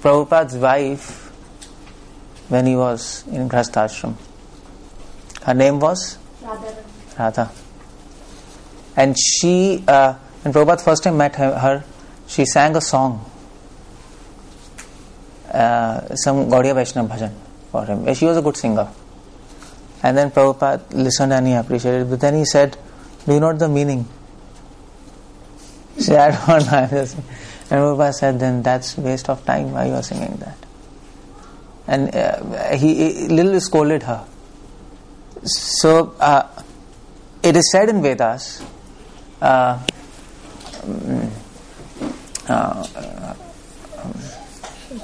Prabhupada's wife when he was in Grihasthashram. Her name was Radha. And she, when Prabhupada first time met her, she sang a song, some Gaudiya Vaishnava bhajan for him. She was a good singer. And then Prabhupada listened and he appreciated it. But then he said, "Do you know the meaning?" She said, "I don't know." And Prabhupada said, "Then that's waste of time. Why you are singing that?" And he little scolded her. So it is said in Vedas,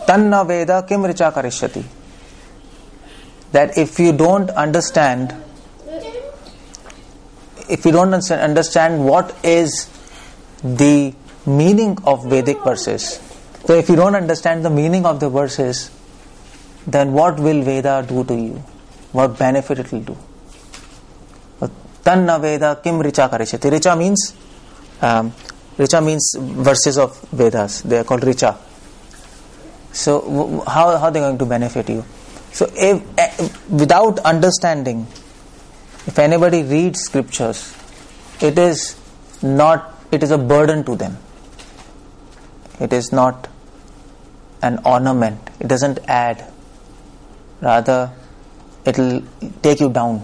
tanna veda kim richa karishyati, that if you don't understand what is the meaning of Vedic verses, so if you don't understand the meaning of the verses, then what will Veda do to you? What benefit it will do? Tanna Veda kim richa karishyati. Richa means verses of Vedas. They are called richa. So how are they going to benefit you? So if without understanding, if anybody reads scriptures, it is a burden to them. It is not an ornament. It doesn't add. Rather, it will take you down,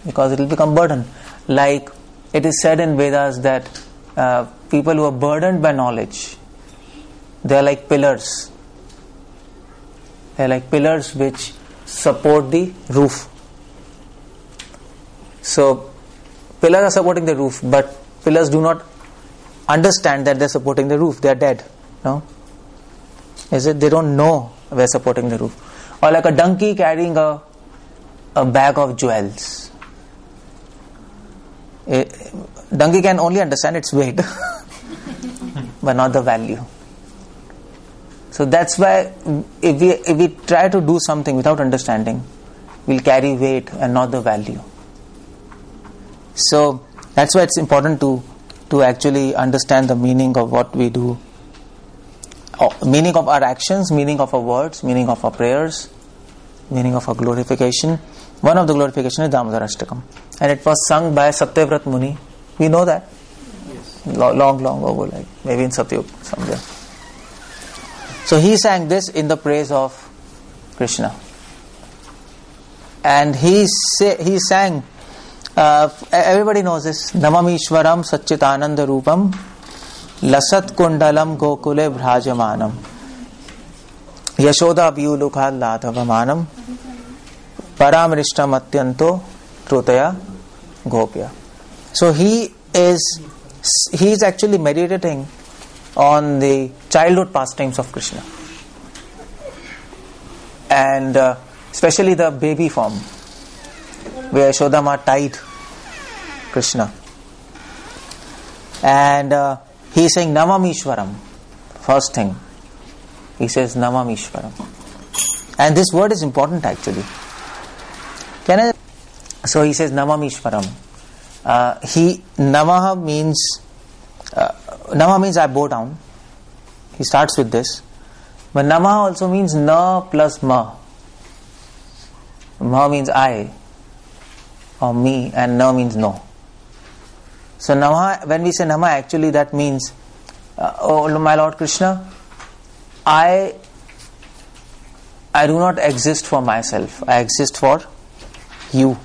because it will become burden. Like it is said in Vedas that people who are burdened by knowledge, they are like pillars. They are like pillars which support the roof. So pillars are supporting the roof, but pillars do not understand that they are supporting the roof. They are dead. No? Is it? They don't know they are supporting the roof. Or like a donkey carrying a bag of jewels. Donkey can only understand its weight, but not the value. So that's why if we try to do something without understanding, we'll carry weight and not the value. So that's why it's important to actually understand the meaning of what we do, meaning of our actions, meaning of our words, meaning of our prayers, meaning of our glorification. One of the glorification is Damodarashtakam, and it was sung by Satyavrat Muni. We know that. Yes. Long ago, like maybe in Satyug somewhere. So he sang this in the praise of Krishna, and he sang. Everybody knows this. Namamishwaram Satchitananda Rupam Lasat Kundalam Gokule Bhrajamanam Yashoda Vyulukha Ladhavamanam Paramrishtam Atyanto Trutaya Gopya. So he is actually meditating on the childhood pastimes of Krishna, and especially the baby form where Yashoda Ma tied Krishna, and he is saying Namamishwaram. First thing he says Namamishwaram, and this word is important actually. So he says Namamishwaram. Namaha means I bow down. He starts with this, but Namaha also means na plus ma. Ma means I or me, and na means no. So Namaha, when we say Namaha, actually that means, oh my Lord Krishna, I do not exist for myself. I exist for you.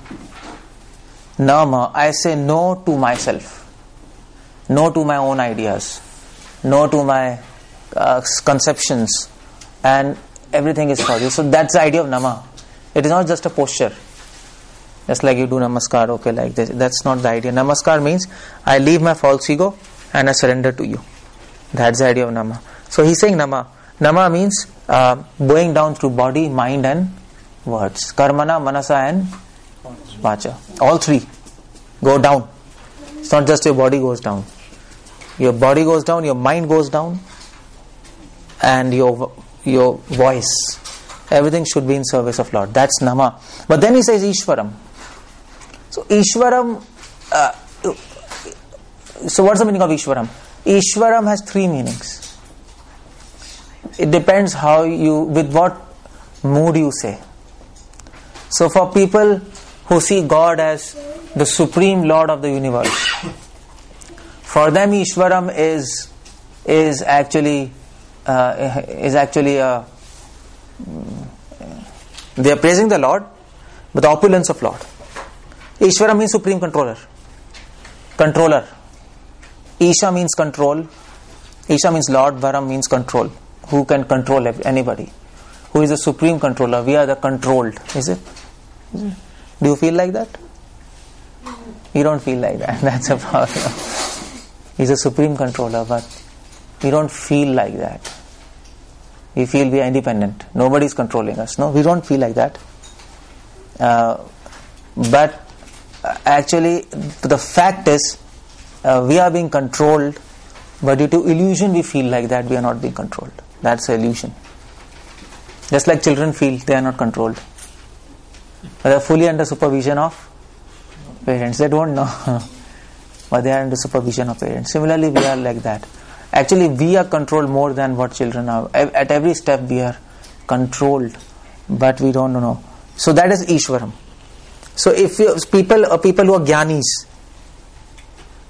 Nama, I say no to myself, no to my own ideas, no to my conceptions, and everything is for you. So that's the idea of Nama. It is not just a posture, just like you do Namaskar, okay, like this. That's not the idea. Namaskar means I leave my false ego and I surrender to you. That's the idea of Nama. So he's saying Nama. Nama means going down through body, mind and words. Karmana, Manasa and Vacha. All three go down. It's not just your body goes down. Your body goes down, your mind goes down, and your voice. Everything should be in service of Lord. That's Nama. But then he says Ishwaram. So Ishwaram, so what's the meaning of Ishwaram? Ishwaram has three meanings. it depends with what mood you say. So for people who see God as the Supreme Lord of the universe, for them Ishwaram is actually they are praising the Lord with the opulence of Lord. Ishwaram means Supreme Controller. Isha means control. Isha means Lord. Varam means control. Who can control anybody? Who is the Supreme Controller? We are the controlled. Is it? Do you feel like that? You don't feel like that. That's a problem. He's a Supreme Controller, but we don't feel like that. We feel we are independent. Nobody is controlling us. No, we don't feel like that. But actually, the fact is, we are being controlled, but due to illusion, we feel like that we are not being controlled. That's an illusion. Just like children feel they are not controlled. They are fully under supervision of parents. They don't know, but they are under supervision of parents. Similarly, we are like that. Actually, we are controlled more than what children are. At every step, we are controlled, but we don't know. So that is Ishwaram. So if people who are Jnanis,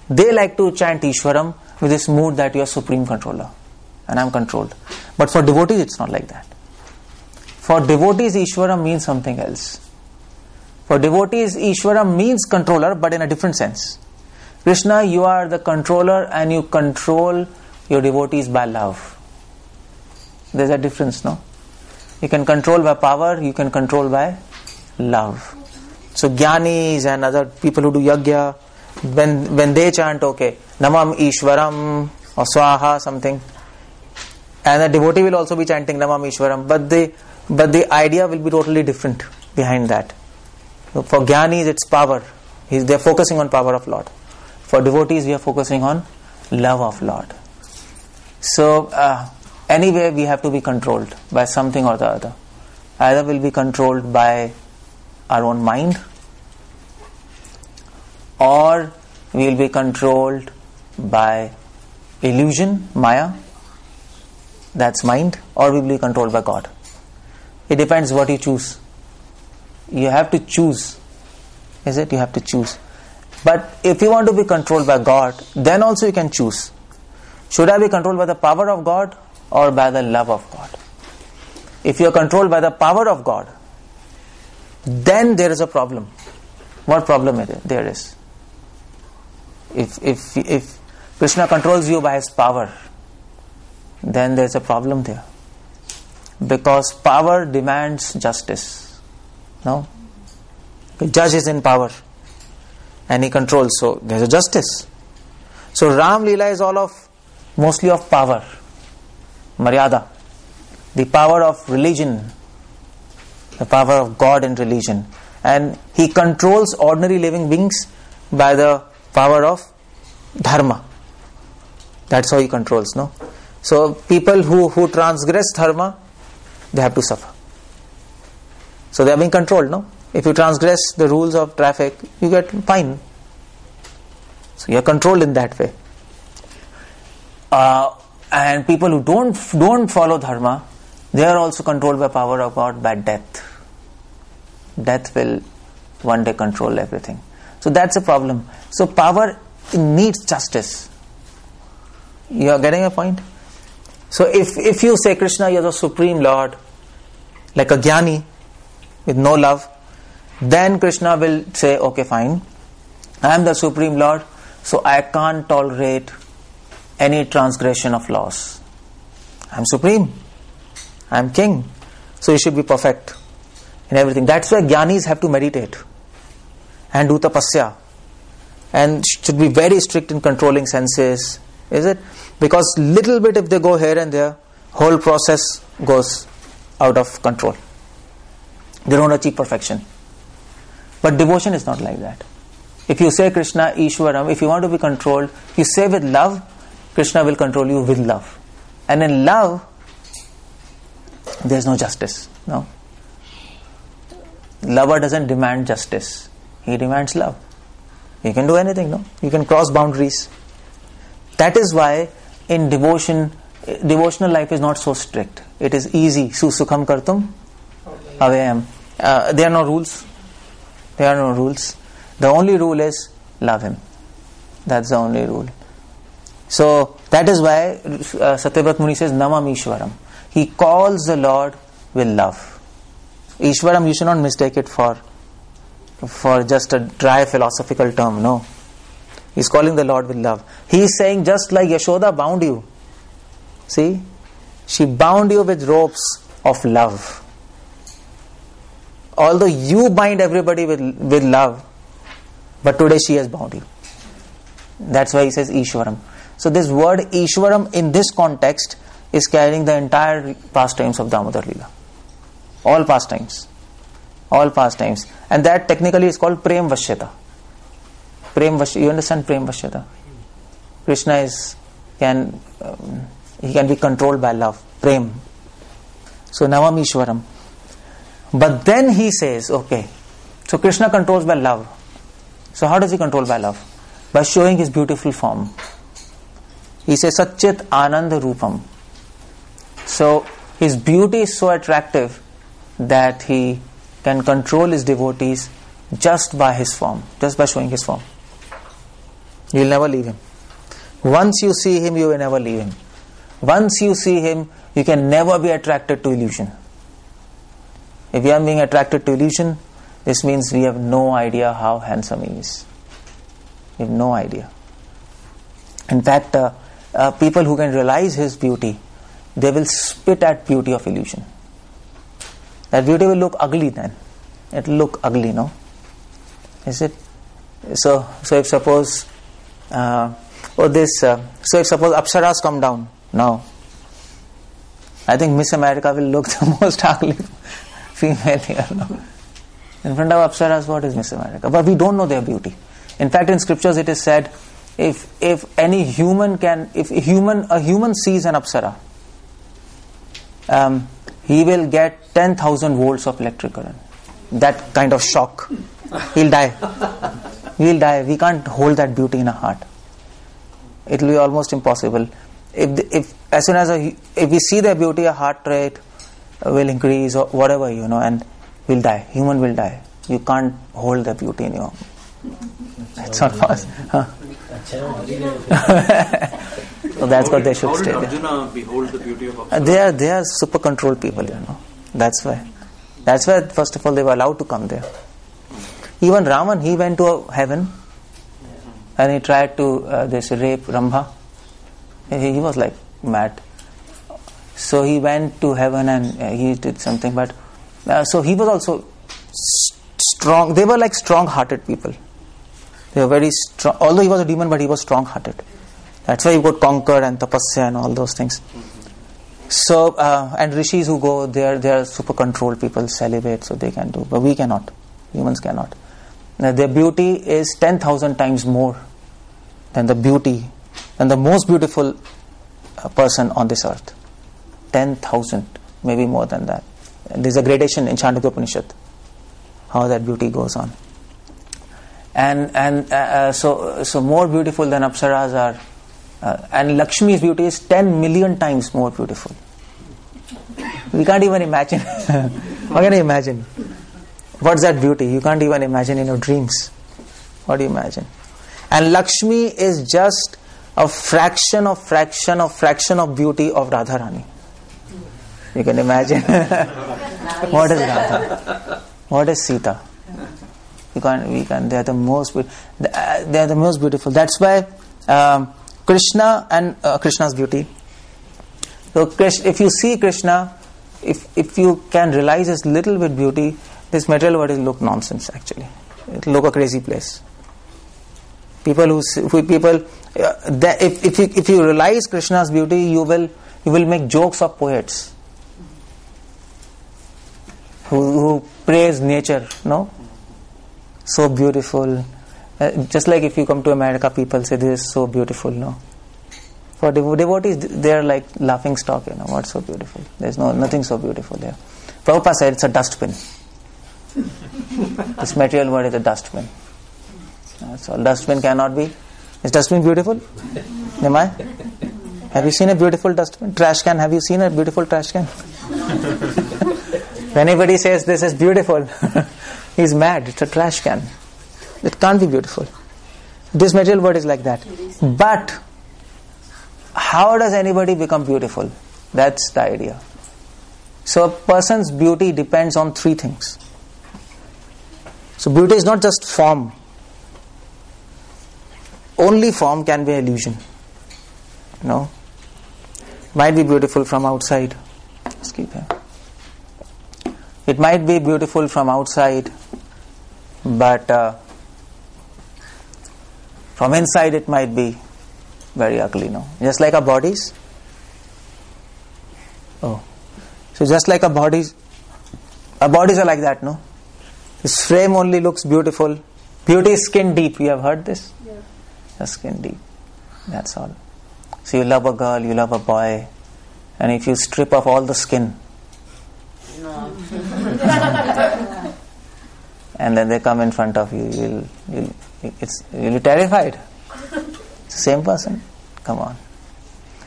they like to chant Ishwaram with this mood that you are Supreme Controller and I am controlled. But for devotees, it's not like that. For devotees, Ishwaram means something else. For devotees, Ishwaram means controller, but in a different sense. Krishna, you are the controller and you control your devotees by love. There's a difference, no? You can control by power, you can control by love. So Jnanis and other people who do yajna, when they chant, okay, Namam Ishwaram or Swaha, something, and the devotee will also be chanting Namam Ishwaram, but the idea will be totally different behind that. So for Jnanis, it's power. They're focusing on power of Lord. For devotees, we are focusing on love of Lord. So anyway, we have to be controlled by something or the other. Either we'll be controlled by our own mind, or we will be controlled by illusion, Maya, that's mind, or we will be controlled by God. It depends what you choose. You have to choose. Is it? You have to choose. But if you want to be controlled by God, then also you can choose. Should I be controlled by the power of God or by the love of God? If you are controlled by the power of God, then there is a problem. What problem there is? If Krishna controls you by his power, then there is a problem there. Because power demands justice. No? The judge is in power and he controls, so there is a justice. So Ram Leela is mostly of power, Maryada, the power of religion, the power of God in religion, and he controls ordinary living beings by the power of dharma. That's how he controls, no? So people who transgress dharma, they have to suffer. So they are being controlled, no? If you transgress the rules of traffic, you get fine. So you are controlled in that way. And people who don't follow dharma, they are also controlled by power of God by death. Death will one day control everything. So that's a problem. So power needs justice. You are getting a point? So if you say Krishna, you are the Supreme Lord, like a Jnani with no love, then Krishna will say, okay, fine, I am the Supreme Lord, so I can't tolerate any transgression of laws. I am Supreme, I am King, so you should be perfect in everything. That's why Jnanis have to meditate and do tapasya and should be very strict in controlling senses. Is it? Because little bit if they go here and there, whole process goes out of control. They don't achieve perfection. But devotion is not like that. If you say Krishna, Ishwaram, if you want to be controlled, you say with love, Krishna will control you with love. And in love, there is no justice. No. Lover doesn't demand justice. He demands love. You can do anything, no? You can cross boundaries. That is why in devotion, devotional life is not so strict. It is easy. Sukham kartum avayam. There are no rules. There are no rules. The only rule is love Him. That's the only rule. So that is why Satyavrat Muni says Namam Ishwaram. He calls the Lord with love. Ishwaram, you should not mistake it for just a dry philosophical term. No. He's calling the Lord with love. He is saying, just like Yashoda bound you. See? She bound you with ropes of love. Although you bind everybody with love, but today she has bound you. That's why he says Ishwaram. So this word Ishwaram in this context is carrying the entire pastimes of Damodar Leela. All pastimes. All pastimes. And that technically is called Prem Vashyata. You understand Prem Vashyata? Krishna he can be controlled by love. Prem. So Navam Ishwaram. But then he says, okay, so Krishna controls by love. So how does he control by love? By showing his beautiful form. He says, Satchit Anand Rupam. So his beauty is so attractive that he can control his devotees just by his form, just by showing his form. You'll never leave him. Once you see him, you will never leave him. Once you see him, you can never be attracted to illusion. If we are being attracted to illusion, this means we have no idea how handsome he is. We have no idea. In fact, people who can realize his beauty, they will spit at beauty of illusion. That beauty will look ugly then. It will look ugly, no? Is it? So if suppose if suppose Apsaras come down now, I think Miss America will look the most ugly female here. No? In front of Apsaras, what is Miss America? But we don't know their beauty. In fact, in scriptures it is said, if a human sees an Apsara, he will get 10,000 volts of electric current. That kind of shock. He'll die. We'll die. We can't hold that beauty in our heart. It will be almost impossible. If we see their beauty, our heart rate will increase or whatever, and we'll die. Human will die. You can't hold the beauty in your. It's not possible. Huh? So that's what they should stay there. Arjuna behold the beauty of Apsara? They are super controlled people, That's why. First of all, they were allowed to come there. Even Raman, he went to heaven and he tried to rape Rambha. He was like mad. So he went to heaven and he did something. But so he was also strong. They were like strong-hearted people. They were very strong. Although he was a demon, but he was strong-hearted. That's why he got conquered and tapasya and all those things. So and rishis who go there, they are super controlled people, celibate, so they can do. But we cannot. Humans cannot. Now, their beauty is 10,000 times more than the most beautiful person on this earth. 10,000, maybe more than that. There's a gradation in Chandogya Upanishad, how that beauty goes on. And so more beautiful than Apsaras are. And Lakshmi's beauty is 10 million times more beautiful. We can't even imagine. How can you imagine? What's that beauty? You can't even imagine in your dreams. What do you imagine? And Lakshmi is just a fraction of beauty of Radharani. You can imagine. What is Radha? What is Sita? We can. They are the most beautiful. That's why Krishna and Krishna's beauty. So if you see Krishna, if you can realize his little bit beauty, this material world will look nonsense. Actually, it will look a crazy place. If you realize Krishna's beauty, you will make jokes of poets who praise nature. No, so beautiful. Just like if you come to America, people say this is so beautiful. No, for devotees, they are like laughing stock. What's so beautiful? There's nothing so beautiful here. Prabhupada said it's a dustbin. This material world is a dustbin. So dustbin cannot be. Is dustbin beautiful? Am I? Have you seen a beautiful trash can? Have you seen a beautiful trash can? If anybody says this is beautiful, he's mad. It's a trash can. It can't be beautiful. This material world is like that. But how does anybody become beautiful? That's the idea. So a person's beauty depends on three things. So beauty is not just form. Only form can be an illusion. No. Might be beautiful from outside. Let's keep here. It might be beautiful from outside, but from inside it might be very ugly, no? Just like our bodies. Oh. So just like our bodies are like that, no? This frame only looks beautiful. Beauty is skin deep. You have heard this? Yeah. Just skin deep. That's all. So you love a girl, you love a boy, and if you strip off all the skin, no. And then they come in front of you, you'll be terrified. It's the same person. Come on.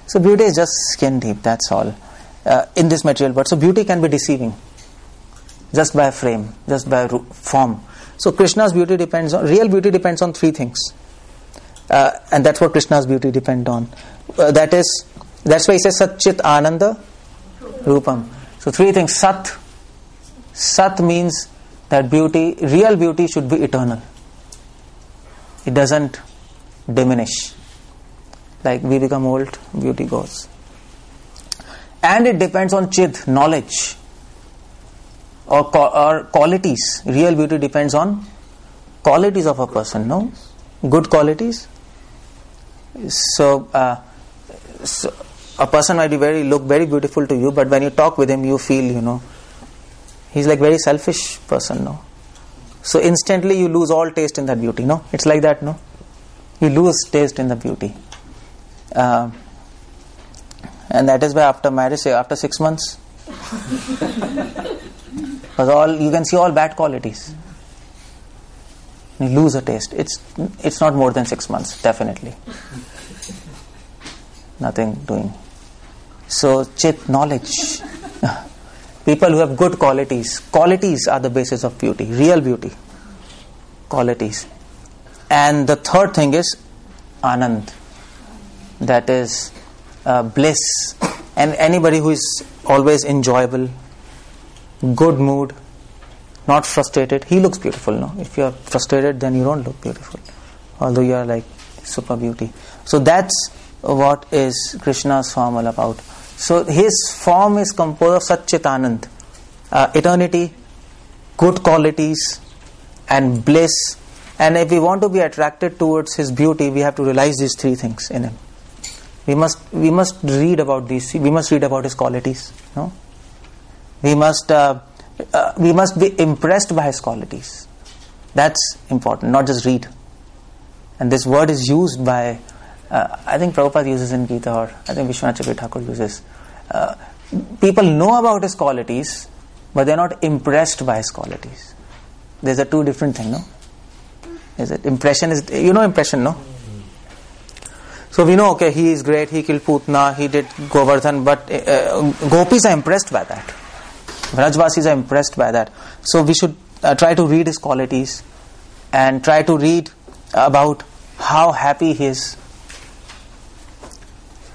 So beauty is just skin deep, that's all. In this material world. So beauty can be deceiving. Just by frame, just by form. So Krishna's beauty real beauty depends on three things. And that's what Krishna's beauty depends on. That's why he says Sat Chit Ananda Rupam. So three things. Sat means that real beauty should be eternal. It doesn't diminish. Like we become old, beauty goes. And it depends on Chid, knowledge, or qualities. Real beauty depends on qualities of a person, no? Good qualities. So a person might look very beautiful to you, but when you talk with him, you feel, he's like very selfish person, no? So instantly you lose all taste in that beauty, no? It's like that, no? You lose taste in the beauty. And that is why after marriage, say after 6 months, because you can see all bad qualities. You lose a taste. It's not more than 6 months, definitely. Nothing doing. So chit, knowledge. People who have good qualities. Qualities are the basis of beauty. Real beauty. Qualities. And the third thing is Anand. That is bliss. And anybody who is always enjoyable, good mood, not frustrated, he looks beautiful, no? If you are frustrated, then you don't look beautiful, although you are like super beauty. So that's what is Krishna's form all about. So his form is composed of Sat Chit Anand, eternity, good qualities, and bliss. And if we want to be attracted towards his beauty, we have to realize these three things in him. We must read about these. We must read about his qualities. No, we must be impressed by his qualities. That's important. Not just read. And this word is used by, I think Prabhupada uses in Gita, or I think Vishwanath Chakravarti Thakur uses. People know about his qualities, but they're not impressed by his qualities. There's a two different thing, no? Is it impression? Impression, no? So we know, okay, he is great, he killed Putna, he did Govardhan, but gopis are impressed by that. Vrajvasis are impressed by that. So we should try to read his qualities and try to read about how happy he is,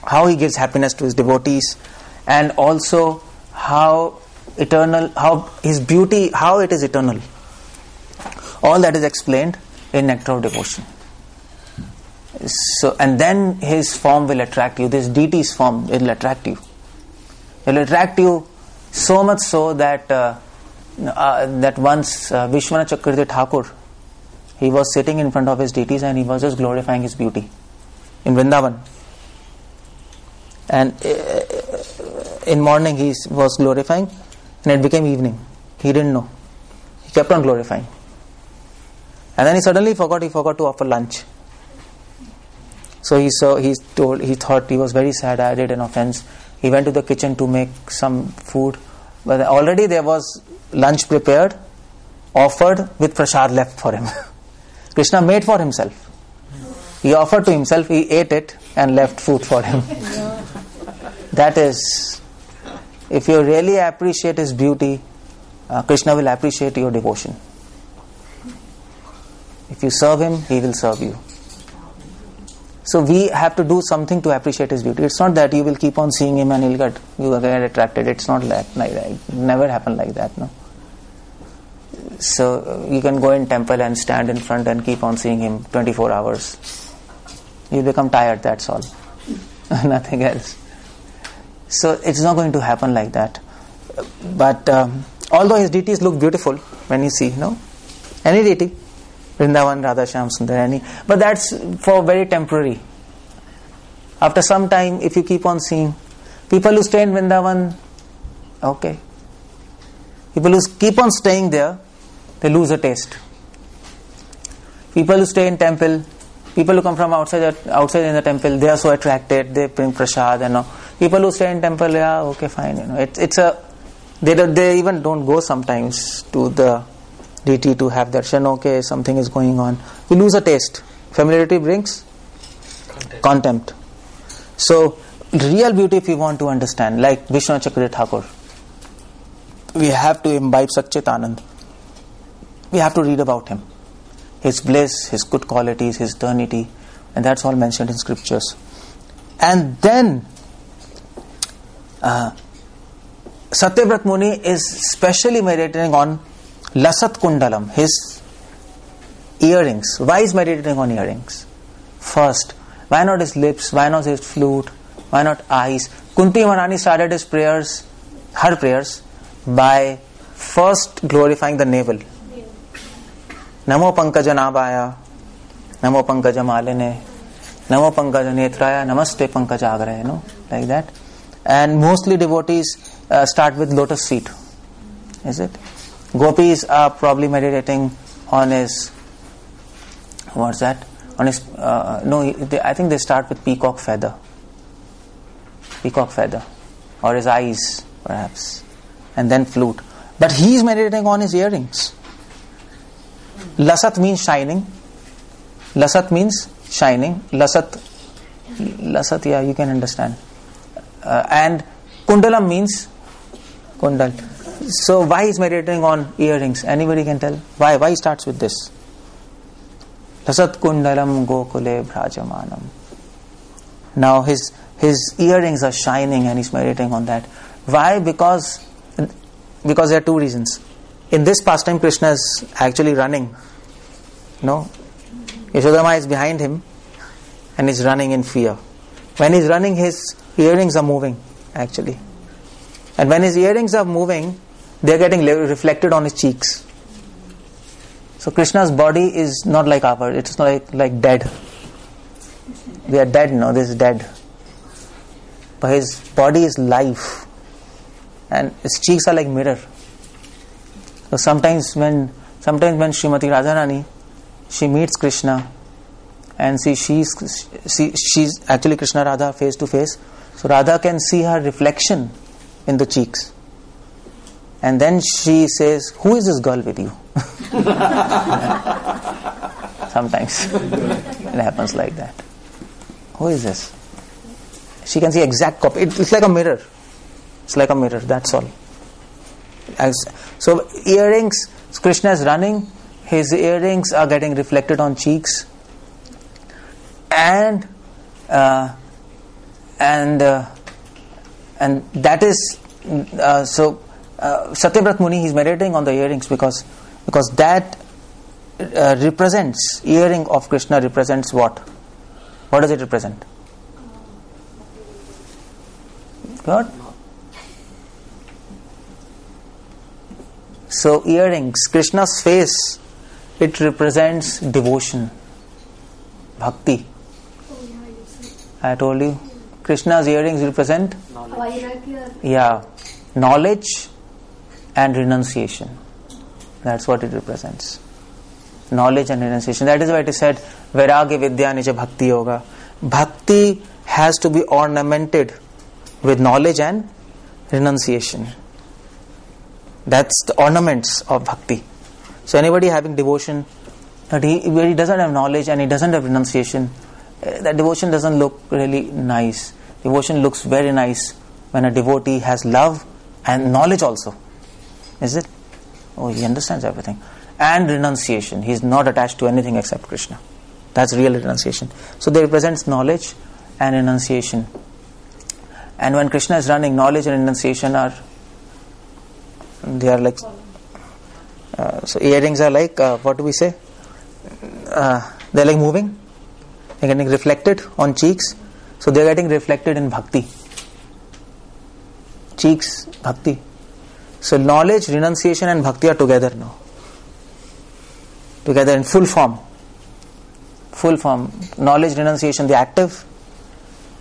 how he gives happiness to his devotees, and also how his beauty, how it is eternal. All that is explained in Nectar of Devotion. So, and then his form will attract you. This deity's form will attract you. It will attract you so much so that that once Vishwanath Chakravarti Thakur, he was sitting in front of his deities and he was just glorifying his beauty in Vrindavan. And in morning he was glorifying, and it became evening. He didn't know. He kept on glorifying. And then he suddenly forgot to offer lunch. So he thought he was very sad, I did an offense. He went to the kitchen to make some food, but already there was lunch prepared, offered with prasad left for him. Krishna made for himself. He offered to himself, he ate it and left food for him. That is, if you really appreciate His beauty, Krishna will appreciate your devotion. If you serve Him, He will serve you. So we have to do something to appreciate His beauty. It's not that you will keep on seeing Him and you will get attracted. It's not like that. It never happened like that, no. So you can go in temple and stand in front and keep on seeing Him 24 hours. You become tired, that's all. Nothing else. So it's not going to happen like that. But although His deities look beautiful when you see, no? Any deity, Vrindavan, Radha, Shyam, Sundar, any. But that's for very temporary. After some time, if you keep on seeing, people who stay in Vrindavan, okay. People who keep on staying there, they lose a taste. People who stay in temple, people who come from outside in the temple, they are so attracted, they bring prasad and all. People who stay in temple, yeah, okay, fine. They even don't go sometimes to the deity to have darshan. Okay, something is going on. We lose a taste. Familiarity brings contempt. So, real beauty, if we want to understand, like Vishnu Chakra Thakur, we have to imbibe Satchit Anand. We have to read about him. His bliss, his good qualities, his eternity, and that's all mentioned in scriptures. And then Satyavrat Muni is specially meditating on Lasat Kundalam, his earrings. Why is meditating on earrings? First, why not his lips? Why not his flute? Why not eyes? Kunti Maharani started his prayers, her prayers, by first glorifying the navel. Namo Pankaja Nabhaya, Namo Pankaja Maline, Namo Pankaja Netraya, Namaste Pankaja Agraya, no? Like that. And mostly devotees start with lotus feet. Is it? Gopis are probably meditating on his, what's that? On his, I think they start with peacock feather. Peacock feather. Or his eyes, perhaps. And then flute. But he is meditating on his earrings. Lasat means shining. Lasat means shining. Lasat, yeah, you can understand. And Kundalam means Kundal. So why is meditating on earrings? Anybody can tell? Why? Why he starts with this? Lasat Kundalam Gokule Bhrajamanam. Now his earrings are shining and he's meditating on that. Why? Because there are two reasons. In this pastime, Krishna is actually running. No? Yashodama is behind him and is running in fear. When he's running, his earrings are moving, actually. And when his earrings are moving, they are getting reflected on his cheeks. So Krishna's body is not like ours. It's not like dead. We are dead, no, this is dead. But his body is life. And his cheeks are like mirror. So sometimes when Srimati Radharani, she meets Krishna, and she's actually Krishna Radha face to face. So Radha can see her reflection in the cheeks. And then she says, "Who is this girl with you?" Sometimes it happens like that. Who is this? She can see exact copy. It's like a mirror. It's like a mirror, that's all. So earrings, Krishna is running, his earrings are getting reflected on cheeks, and that is Satyavrat Muni, he's meditating on the earrings because that represents, earring of Krishna represents what? What does it represent? God? So earrings, Krishna's face, it represents devotion, bhakti. I told you, Krishna's earrings represent knowledge and renunciation. That's what it represents. Knowledge and renunciation. That is why it is said, Vairagya Vidya Nija Bhakti Yoga. Bhakti has to be ornamented with knowledge and renunciation. That's the ornaments of bhakti. So anybody having devotion, but where he doesn't have knowledge and he doesn't have renunciation, that devotion doesn't look really nice. Devotion looks very nice when a devotee has love and knowledge also. Is it? Oh, he understands everything. And renunciation. He is not attached to anything except Krishna. That's real renunciation. So they represent knowledge and renunciation. And when Krishna is running, knowledge and renunciation are like, so earrings are like, what do we say? They're like moving. They're getting reflected on cheeks. So they're getting reflected in bhakti. Cheeks, bhakti. So knowledge, renunciation and bhakti are together now. Together in full form. Full form. Knowledge, renunciation, the active.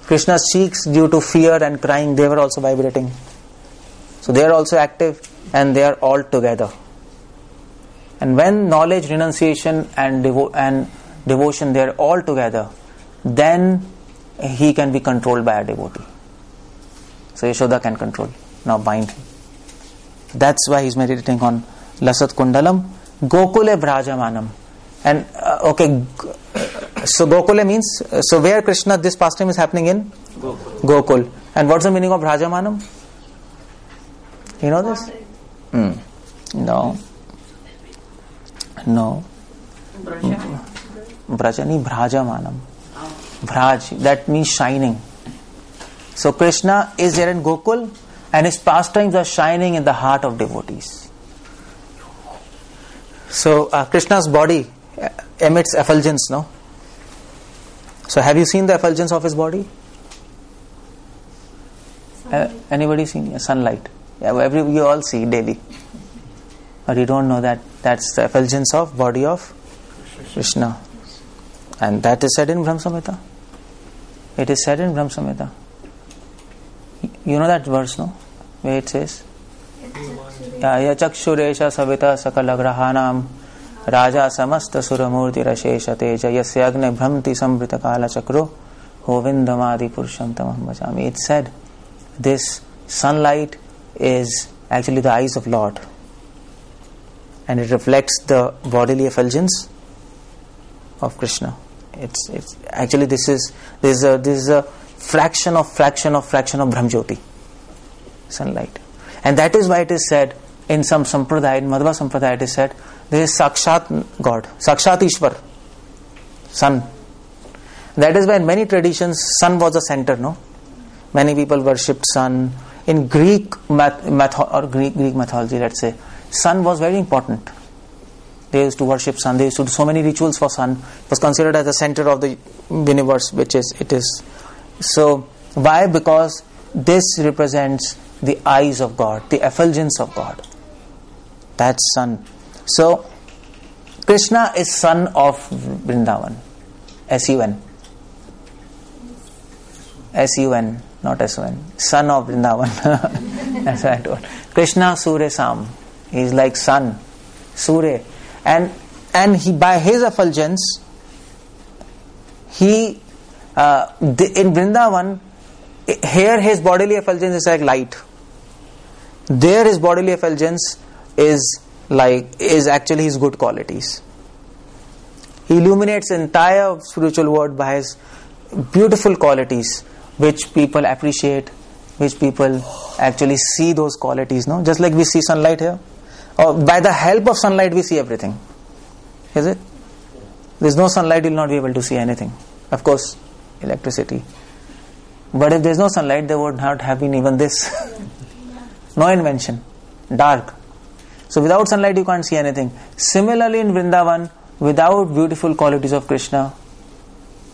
Krishna's cheeks, due to fear and crying, they were also vibrating. So they are also active and they are all together. And when knowledge, renunciation and devotion, they are all together, then he can be controlled by a devotee. So Yashoda can control. Now bind him. That's why he's meditating on Lasat Kundalam, Gokule Bhrajamanam. And okay, so Gokule means, so where Krishna, this pastime is happening in? Gokul. And what's the meaning of Bhrajamanam? You know this? No. Brajani Bhrajamanam. Bhraj, that means shining. So Krishna is there in Gokul and his pastimes are shining in the heart of devotees. So Krishna's body emits effulgence, no? So have you seen the effulgence of his body? Anybody seen sunlight? Yeah, you all see daily. But you don't know that that's the effulgence of body of Krishna. And that is said in Brahma Samhita. It is said in Brahma Samhita. You know that verse, no? Where it says, Yachakshuresha savita sakalagrahanam raja samasta suramurti rashesha teja yasyagne bhramti sambrita kala chakro hovindamadi purusham tamam bhajami. It said, this sunlight is actually the eyes of Lord. And it reflects the bodily effulgence of Krishna. It's actually this is a fraction of Brahmjyoti, sunlight. And that is why it is said in some sampradaya, in Madhva sampradaya, it is said this is Sakshat God, Sakshat Ishwar, sun. That is why in many traditions sun was the center, no? Many people worshipped sun. In Greek mythology, let's say, sun was very important. They used to worship sun. They used to do so many rituals for sun. It was considered as the center of the universe, which it is. So why? Because this represents the eyes of God, the effulgence of God. That's sun. So Krishna is son of Vrindavan. S-U-N. S-U-N, not S-O-N. Son of Vrindavan. That's what I told. Krishna Surya Sam. He is like sun, Surya. And he, by his effulgence, he in Vrindavan, here his bodily effulgence is like light. There his bodily effulgence is actually his good qualities. He illuminates the entire spiritual world by his beautiful qualities, which people appreciate, which people actually see those qualities, no? Just like we see sunlight here. Or by the help of sunlight we see everything. Is it? There is no sunlight, you will not be able to see anything. Of course, electricity. But if there is no sunlight, there would not have been even this. No invention. Dark. So without sunlight you can't see anything. Similarly in Vrindavan, without beautiful qualities of Krishna,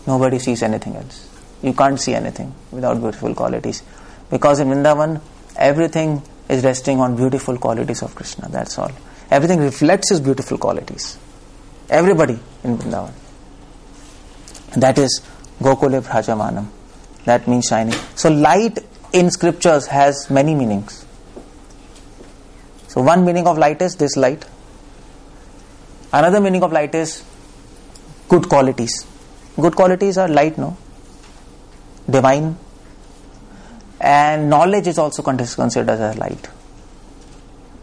nobody sees anything else. You can't see anything without beautiful qualities. Because in Vrindavan, everything is resting on beautiful qualities of Krishna. That's all. Everything reflects his beautiful qualities. Everybody in Vrindavan. And that is Gokule Bhrajamanam. That means shining. So light in scriptures has many meanings. So one meaning of light is this light. Another meaning of light is good qualities. Good qualities are light, no? Divine. And knowledge is also considered as light.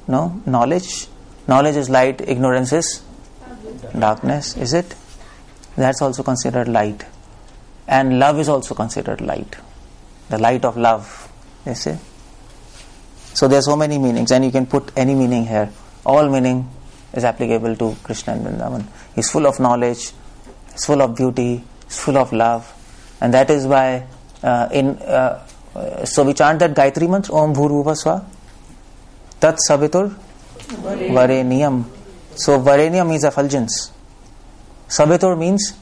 No? Knowledge is light, ignorance is darkness, is it? That's also considered light. And love is also considered light. The light of love. they say. So there are so many meanings, and you can put any meaning here. All meaning is applicable to Krishna in Vrindavan. He's full of knowledge, he's full of beauty, he's full of love, and that is why so we chant that Gayatri mantra, Om Bhurvubha Swa Tat Savitur Vareniyam. So Vareniyam means effulgence. Savitur means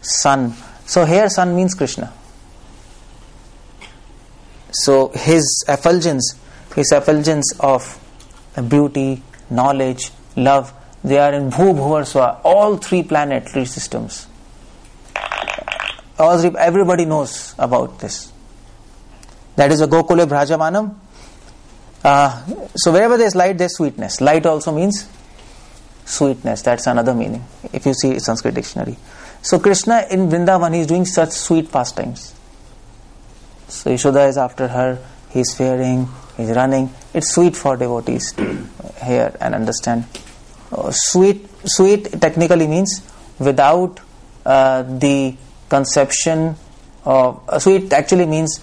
sun. So here sun means Krishna. So his effulgence of beauty, knowledge, love, they are in Bhu Bhuvar Swa, all three planetary systems. Everybody knows about this. That is a 𝗂𝗪 𝗪𝗲𝗀𝗀. So wherever there is light, there is sweetness. Light also means sweetness. That's another meaning, if you see Sanskrit dictionary. So Krishna in Vrindavan, he is doing such sweet pastimes. So Yashoda is after her, he is fearing, he is running. It's sweet for devotees to hear and understand. Sweet technically means without the conception of... sweet actually means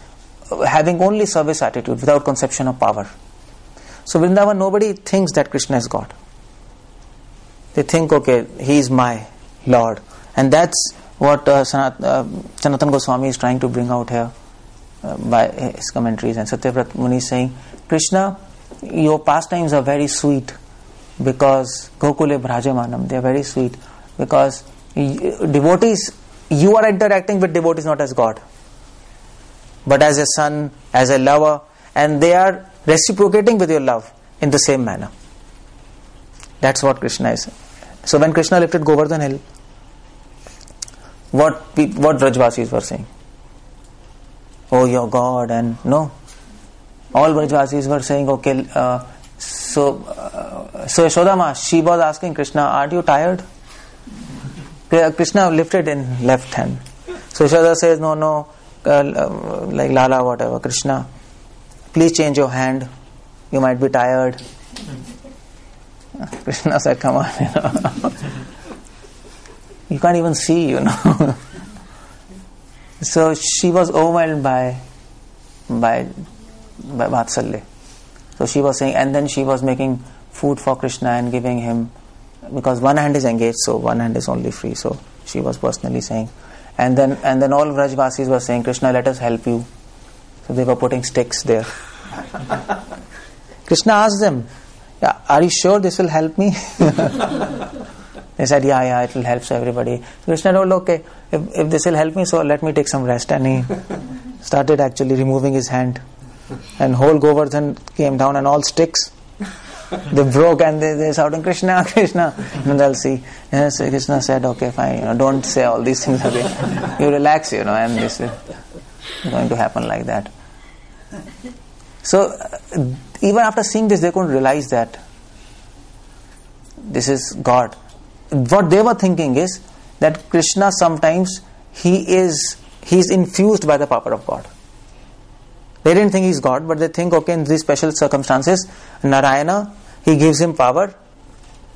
having only service attitude, without conception of power. So Vrindavan, nobody thinks that Krishna is God. They think, okay, he is my Lord. And that's what Sanatana Goswami is trying to bring out here by his commentaries. And Satyavrat Muni is saying, Krishna, your pastimes are very sweet because 𝗂𝗪 𝗪𝗲𝗀𝗀, they are very sweet because devotees, you are interacting with devotees not as God, but as a son, as a lover, and they are reciprocating with your love in the same manner. That's what Krishna is. So when Krishna lifted Govardhan hill, what Brajvasis were saying? Oh, your God, and no. All Brajvasis were saying, okay, so Yashoda Ma, she was asking Krishna, aren't you tired? Krishna lifted in left hand. So Yashoda says, no, like Lala, whatever, Krishna, please change your hand, you might be tired. Krishna said, come on, you can't even see, So she was overwhelmed by Vatsalya. So she was saying, and then she was making food for Krishna and giving him, because one hand is engaged, so one hand is only free. So she was personally saying, and then all Vrajvasis were saying, Krishna, let us help you. So they were putting sticks there. Krishna asked them, are you sure this will help me? They said, yeah, it will help everybody. Krishna told, okay, if this will help me, so let me take some rest. And he started actually removing his hand. And whole Govardhan came down and all sticks, they broke and they shouting, Krishna, Krishna. And they'll see. Yes, Krishna said, okay, fine, don't say all these things again. You relax, and this is going to happen like that. So, even after seeing this, they couldn't realize that this is God. What they were thinking is that Krishna sometimes he's infused by the power of God. They didn't think he's God, but they think, okay, in these special circumstances, Narayana, he gives him power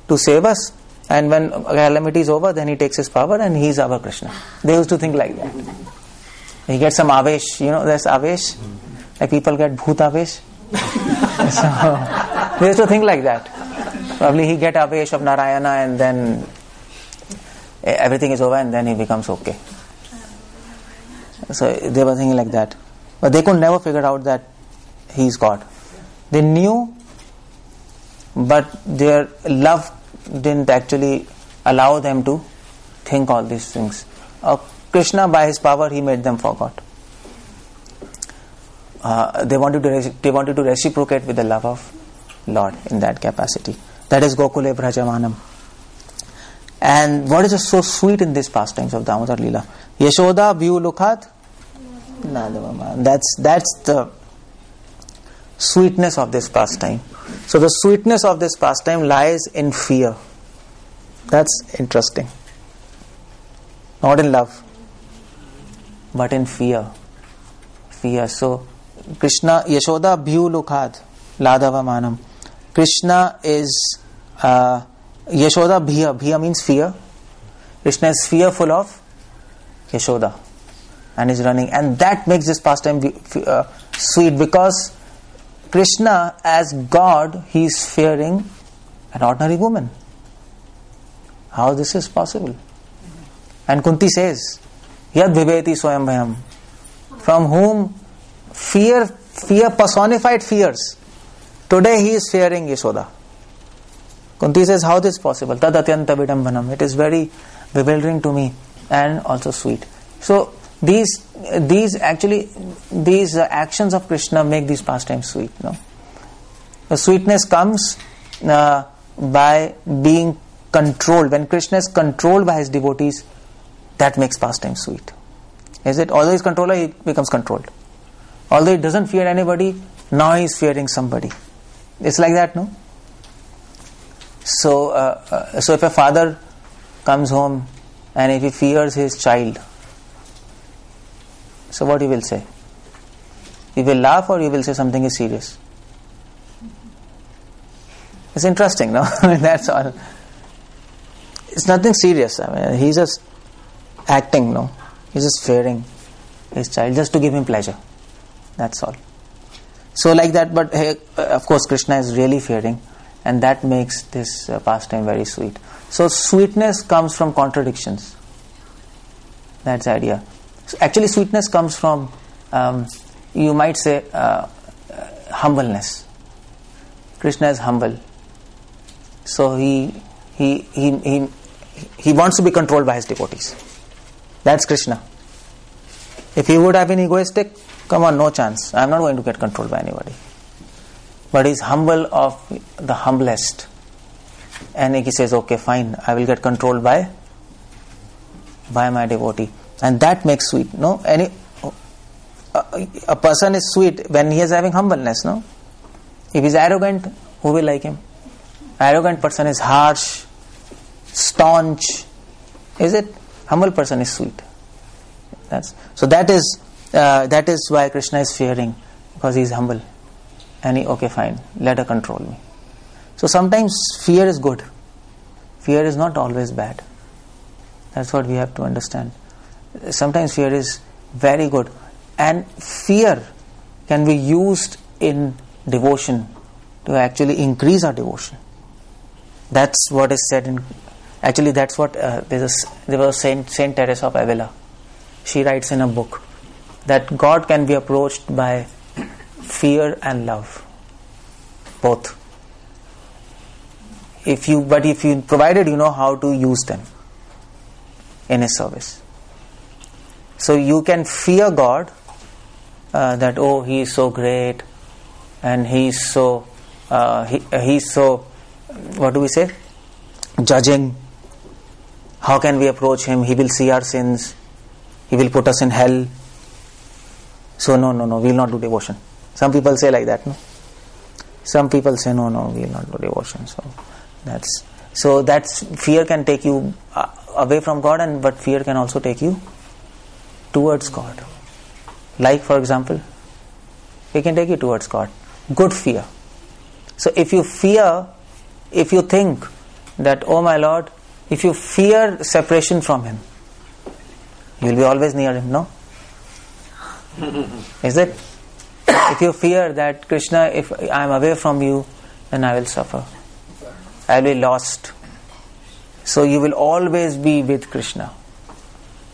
to save us, and when calamity is over, then he takes his power and he's our Krishna. They used to think like that. He gets some avesh, there's avesh, like people get bhoot avesh. So they used to think like that. Probably he get avesh of Narayana and then everything is over and then he becomes okay. So they were thinking like that. But they could never figure out that he is God. They knew, but their love didn't actually allow them to think all these things. Krishna, by his power, he made them forget. They wanted to reciprocate with the love of Lord in that capacity. That is 𝗂𝗪 𝗪𝗲𝗀𝗀𝗀. And what is so sweet in these pastimes of Damodar Leela? Yashoda 𝗪𝗀𝗪𝗲𝗀𝗀. That's the sweetness of this pastime. So the sweetness of this pastime lies in fear. That's interesting. Not in love, but in fear. So Krishna, Yashoda 𝗪𝗀𝗪𝗲𝗀𝗀𝗀. Krishna is Yashoda bhiya means fear. Krishna is fearful of Yashoda and is running, and that makes this pastime sweet, because Krishna as God, he is fearing an ordinary woman. How this is possible? And Kunti says, Yad viveti swayam bhayam, from whom fear personified fears. Today he is fearing Yashoda. Kunti says, how this is possible? Tad atyanta vidambanam. It is very bewildering to me and also sweet. So these actions of Krishna make these pastimes sweet. No, the sweetness comes by being controlled. When Krishna is controlled by his devotees, that makes pastime sweet. Is it? Although he is controller, he becomes controlled. Although he doesn't fear anybody, now he is fearing somebody. It's like that, no? So if a father comes home and if he fears his child, so what he will say? He will laugh, or he will say something is serious? It's interesting, no? That's all. It's nothing serious. I mean, he's just acting, no? He's just fearing his child just to give him pleasure. That's all. So like that, but of course Krishna is really fearing, and that makes this pastime very sweet. So sweetness comes from contradictions. That's the idea. So actually sweetness comes from, you might say, humbleness. Krishna is humble. So he wants to be controlled by his devotees. That's Krishna. If he would have been egoistic, come on, no chance. I am not going to get controlled by anybody. But he is humble of the humblest. And he says, okay, fine, I will get controlled by my devotee. And that makes sweet. No, a person is sweet when he is having humbleness. No, if he is arrogant, who will like him? Arrogant person is harsh, staunch. Is it? Humble person is sweet. That is why Krishna is fearing, because he is humble. And okay, fine, let her control me. So sometimes fear is good. Fear is not always bad. That's what we have to understand. Sometimes fear is very good, and fear can be used in devotion to actually increase our devotion. That's what is said in. Actually, that's what there was Saint Teresa of Avila. She writes in a book that God can be approached by fear and love, both. Provided you know how to use them in His service. So you can fear God, that He is so great, and He's so what do we say? Judging. How can we approach Him? He will see our sins. He will put us in hell. So no, we will not do devotion. Some people say like that, no? Some people say no, we will not do devotion. So that's fear can take you away from God, but fear can also take you towards God. Like, for example, it can take you towards God. Good fear. So if you think that, oh my Lord, if you fear separation from Him, you will be always near Him, no? Is it? If you fear that, Krishna, if I am away from you, then I will suffer. I will be lost. So you will always be with Krishna.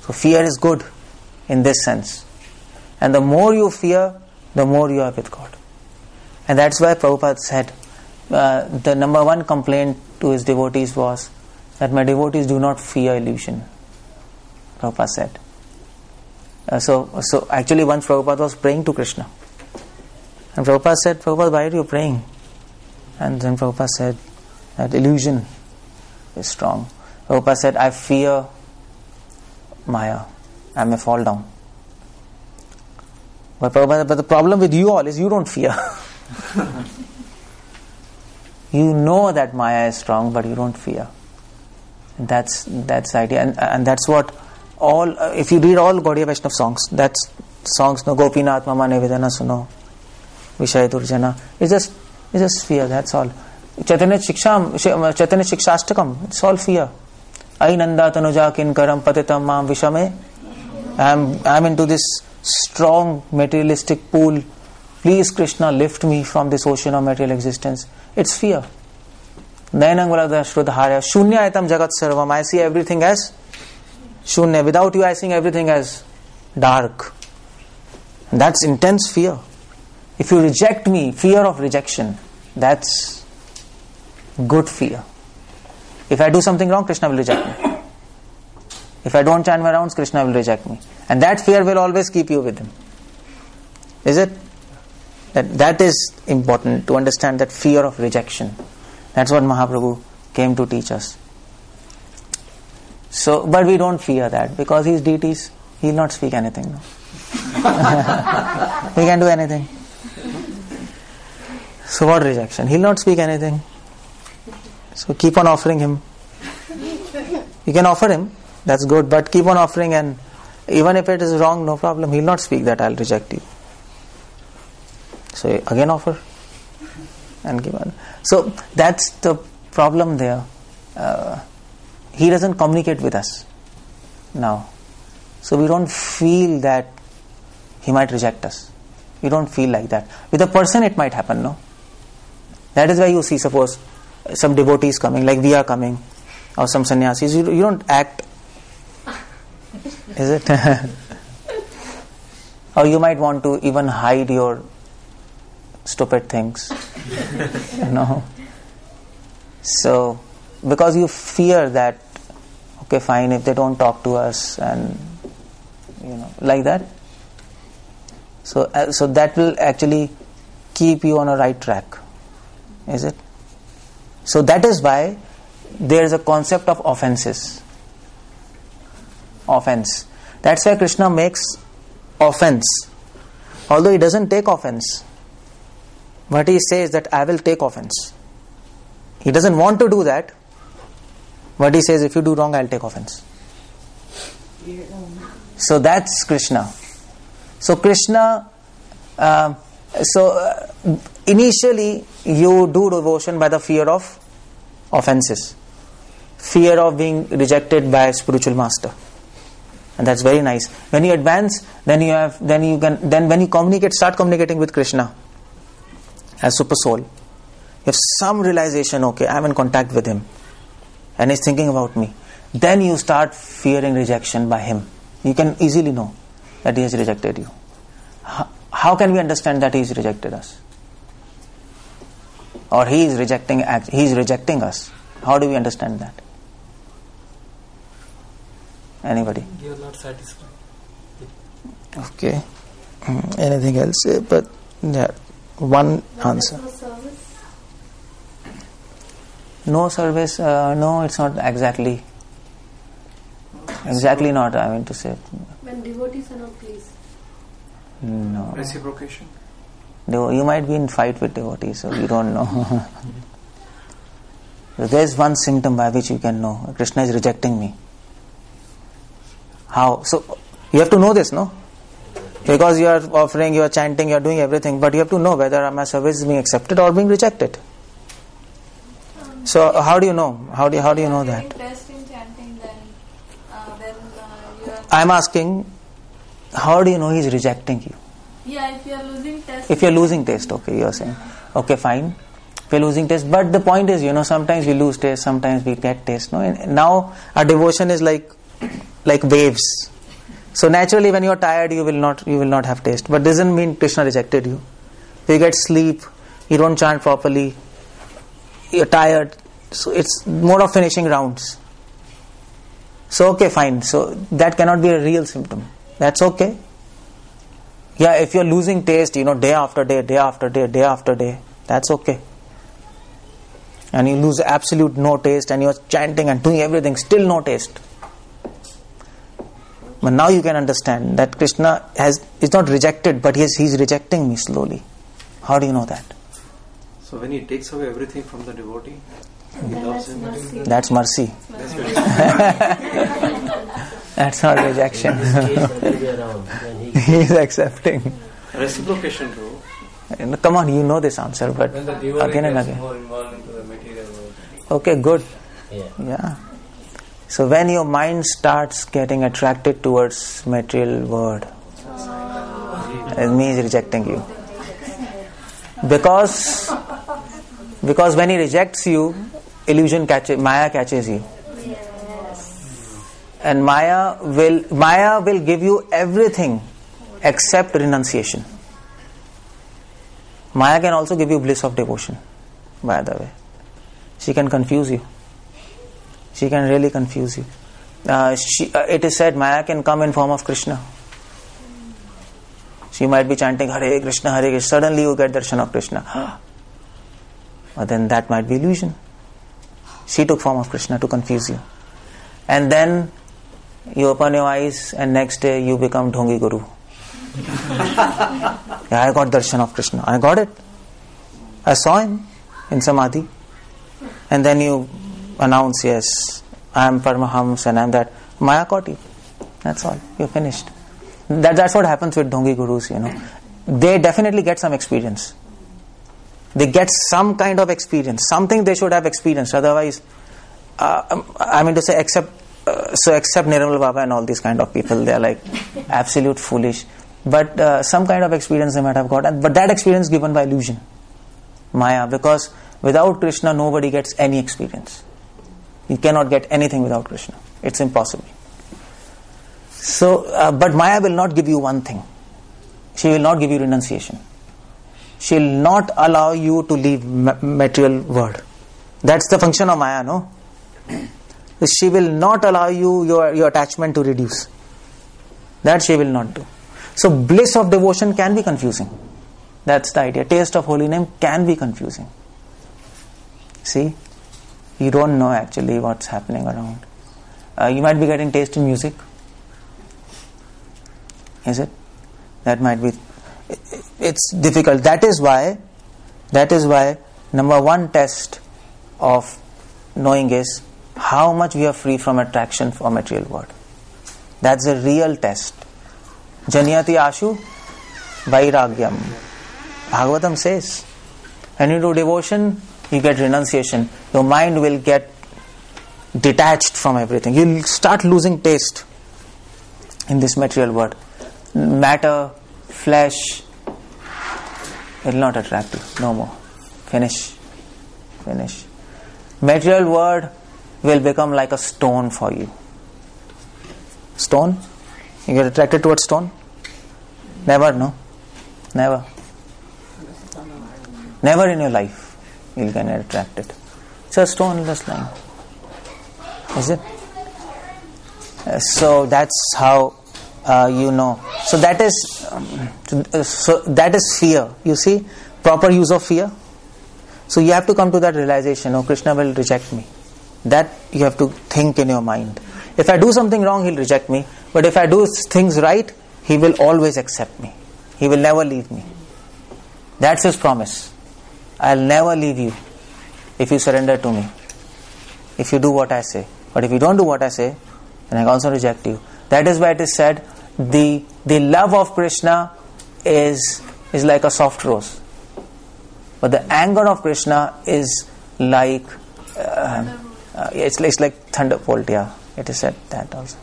So fear is good in this sense. And the more you fear, the more you are with God. And that's why Prabhupada said, the number one complaint to his devotees was that my devotees do not fear illusion. Prabhupada said. So actually once Prabhupada was praying to Krishna. And Prabhupada said, Prabhupada, why are you praying? And then Prabhupada said that illusion is strong. Prabhupada said, I fear Maya. I may fall down. But the problem with you all is you don't fear. You know that Maya is strong, but you don't fear. And that's the idea. And that's what all, if you read all Gaudiya Vaishnava songs, that's songs, no, Gopinath Mama Nevedana Suno, Vishaya Durjana, it's just fear, that's all. Chaitanya Shikshashtakam, it's all fear. Ai Nanda Tanuja Kinkaram Patitam Mam Vishame. I'm into this strong materialistic pool please Krishna, lift me from this ocean of material existence. It's fear. Nayanam Valadashrudharya Shunya etam jagat sarvam. I see everything as Shunya. Without you I see everything as dark. And that's intense fear. If you reject me, fear of rejection, that's good fear. If I do something wrong, Krishna will reject me. If I don't chant my rounds, Krishna will reject me. And that fear will always keep you with him. Is it? That is important to understand, that fear of rejection. That's what Mahaprabhu came to teach us. So, but we don't fear that, because he is deities. He will not speak anything. No? He can do anything. So what rejection? He will not speak anything. So keep on offering him. You can offer him, that's good, but keep on offering, and even if it is wrong, no problem. He will not speak that I'll reject you. So again offer and give on. So that's the problem there. He doesn't communicate with us now. So we don't feel that he might reject us. We don't feel like that. With a person it might happen, no? That is why you see, suppose some devotees coming, like we are coming, or some sannyasis, you don't act. Is it? Or you might want to even hide your stupid things. No. So, because you fear that, okay, fine, if they don't talk to us, and like that. So that will actually keep you on a right track. Is it? So that is why there is a concept of offenses. Offense. That's why Krishna makes offense. Although he doesn't take offense. But he says that I will take offense. He doesn't want to do that. But he says, if you do wrong, I'll take offense. So that's Krishna. So Krishna, initially you do devotion by the fear of offenses. Fear of being rejected by a spiritual master. And that's very nice. When you advance, then when you start communicating with Krishna as Super Soul, you have some realization, okay, I'm in contact with him and he's thinking about me. Then you start fearing rejection by him. You can easily know that he has rejected you. How can we understand that he has rejected us? Or he is rejecting us? How do we understand that? Anybody? You are not satisfied. Okay. Anything else? But yeah, one answer. No service. No, it's not exactly. Exactly not, I mean to say. When devotees are not pleased. No. Reciprocation. You might be in fight with devotees, so you don't know. So there's one symptom by which you can know Krishna is rejecting me. How? So you have to know this, no? Because you are offering, you are chanting, you are doing everything, but you have to know whether my service is being accepted or being rejected. So how do you know? How do you know that? Interest in chanting, then you are. I'm asking, how do you know he's rejecting you? Yeah, if you are losing taste. If you are losing taste, okay, you are saying, okay, fine. If you are losing taste, but the point is, sometimes we lose taste, sometimes we get taste. No, and now our devotion is like waves. So naturally, when you are tired, you will not have taste. But doesn't mean Krishna rejected you. You get sleep, you don't chant properly, you're tired. So it's more of finishing rounds. So okay, fine. So that cannot be a real symptom. That's okay. Yeah, if you're losing taste, day after day, day after day, day after day, that's okay. And you lose absolute no taste, and you're chanting and doing everything, still no taste. But now you can understand that Krishna is not rejected, but he's rejecting me slowly. How do you know that? So when he takes away everything from the devotee, he loves him. That's mercy. That's not rejection. He is accepting. Reciprocation, bro. Come on, you know this answer, but when the devotee again and gets again. more involved into the material world. Okay, good. Yeah. So when your mind starts getting attracted towards material world, it means rejecting you. Because when he rejects you, Maya catches you. And Maya will give you everything except renunciation. Maya can also give you bliss of devotion, by the way. She can confuse you. She can really confuse you. It is said Maya can come in form of Krishna. She might be chanting Hare Krishna, Hare Krishna. Suddenly you get darshan of Krishna. But then that might be illusion. She took form of Krishna to confuse you. And then you open your eyes and next day you become Dhongi Guru. Yeah, I got darshan of Krishna. I got it. I saw him in Samadhi. And then you announce, yes, I am Paramahamsa and I am that. Maya caught you. That's all. You're finished. That's what happens with Dhongi Gurus, They definitely get some experience. They get some kind of experience. Something they should have experienced. Otherwise, except Nirmal Baba and all these kind of people, they are like absolute foolish. But some kind of experience they might have got. But that experience given by illusion. Maya. Because without Krishna, nobody gets any experience. You cannot get anything without Krishna. It's impossible. So, but Maya will not give you one thing. She will not give you renunciation. She will not allow you to leave material world. That's the function of Maya, no? She will not allow you your attachment to reduce. That she will not do. So bliss of devotion can be confusing. That's the idea. Taste of holy name can be confusing. See? You don't know actually what's happening around. You might be getting taste in music. Is it? That might be. It's difficult. That is why number one test of knowing is how much we are free from attraction for material world. That's a real test. Janyati ashu vairagyam. Bhagavatam says, when you do devotion, you get renunciation. Your mind will get detached from everything. You'll start losing taste in this material world. Matter, flesh will not attract you. No more. Finish. Material world will become like a stone for you. Stone? You get attracted towards stone? Never, no? Never. Never in your life you'll get attracted. It's a stone just lying. Is it? So that's how So that is fear. You see, proper use of fear. So you have to come to that realization. Oh, Krishna will reject me. That you have to think in your mind. If I do something wrong, he'll reject me. But if I do things right, he will always accept me. He will never leave me. That's his promise. I'll never leave you if you surrender to me. If you do what I say. But if you don't do what I say, then I also reject you. That is why it is said, the love of Krishna is like a soft rose. But the anger of Krishna is like it's like thunderbolt. Yeah, it is said that also.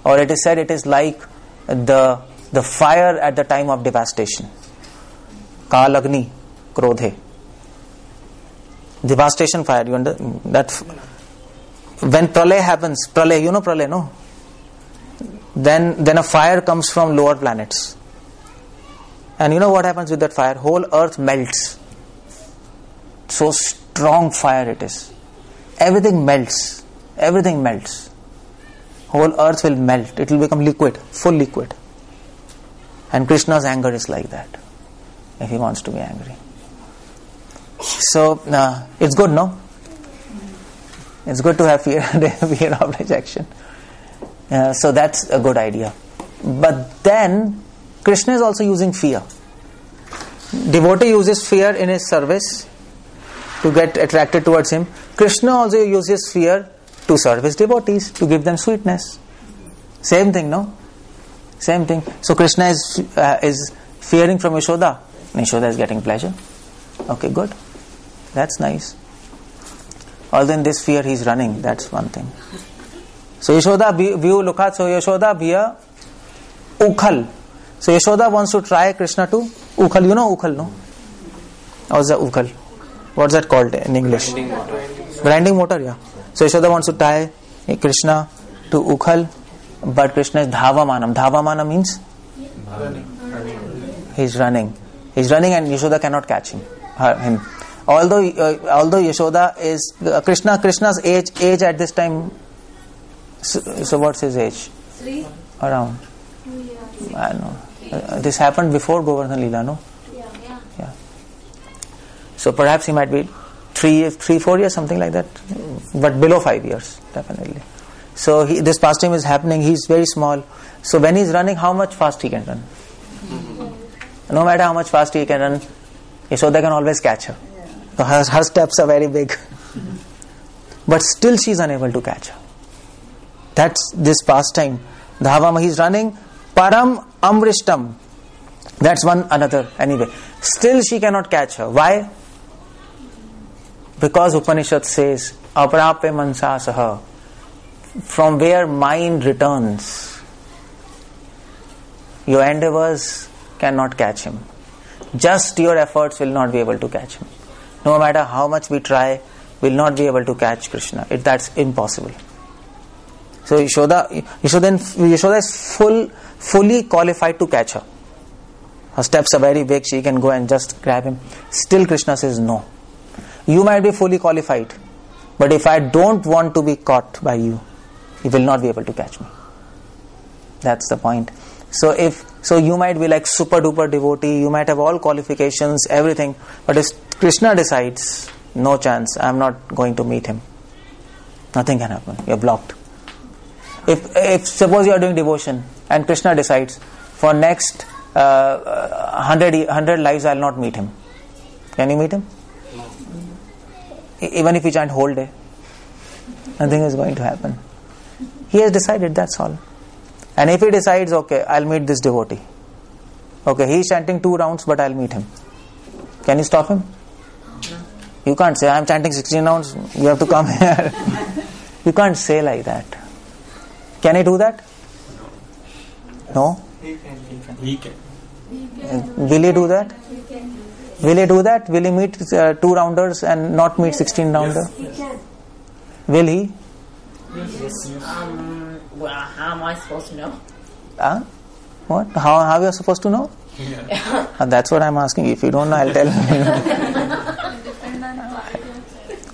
Or it is said it is like the fire at the time of devastation. Kalagni krodhe. Devastation fire. You understand that? When pralay happens, pralay, you know pralay, no? Then a fire comes from lower planets. And you know what happens with that fire? Whole earth melts. So strong fire it is. Everything melts. Whole earth will melt. It will become liquid, full liquid. And Krishna's anger is like that, if he wants to be angry. So it's good, no? It's good to have fear of rejection. So that's a good idea. But then Krishna is also using fear. Devotee uses fear in his service to get attracted towards him. Krishna also uses fear to serve his devotees, to give them sweetness. Same thing, no? Same thing. So Krishna is fearing from Yashoda. Yashoda is getting pleasure. Okay, good. That's nice. Although in this fear he is running, that's one thing. So Yashoda view lukhat, so Yashoda via ukhal. So Yashoda wants to try Krishna to ukhal. You know ukhal, no? How's the ukhal? What's that called in English? Grinding motor, yeah. So Yashoda wants to tie Krishna to ukhal, but Krishna is dhavamanam. Dhavamanam means he's running. He's running and Yashoda cannot catch him. Although Yashoda is Krishna's age at this time. So what's his age? 3. Around. 2 years. I know. This happened before Govardhan Leela, no? Yeah. So perhaps he might be 3-4 years, something like that, but below 5 years, definitely. So this pastime is happening. He's very small. So when he's running, how much fast he can run? No matter how much fast he can run, Yashoda can always catch her. So her steps are very big, but still she's unable to catch her. That's this pastime. Dhava, he's running. Param Amrishtam. That's one another. Anyway, still she cannot catch her. Why? Because Upanishad says, Aprape mansa saha. From where mind returns, your endeavors cannot catch him. Just your efforts will not be able to catch him. No matter how much we try, we'll not be able to catch Krishna. That's impossible. So Yashoda is fully qualified to catch her. Her steps are very big, she can go and just grab him. Still Krishna says no. You might be fully qualified, but if I don't want to be caught by you, you will not be able to catch me. That's the point. So you might be like super duper devotee, you might have all qualifications, everything, but if Krishna decides, no chance, I am not going to meet him, nothing can happen. You are blocked. If suppose you are doing devotion and Krishna decides for next 100 lives I will not meet him, can you meet him? No. Even if you chant whole day, nothing is going to happen. He has decided, that's all. And if he decides, okay, I'll meet this devotee, okay, he's chanting 2 rounds but I'll meet him, can you stop him? No. You can't say, I'm chanting 16 rounds, you have to come here. You can't say like that. Can he do that? No? He can. Will he do that? Will he do that? Will he meet 2 rounders and not meet 16 rounder? He can. Will he? Yes. Well, how am I supposed to know? What? How you are supposed to know? Yeah. That's what I'm asking. If you don't know, I'll tell you.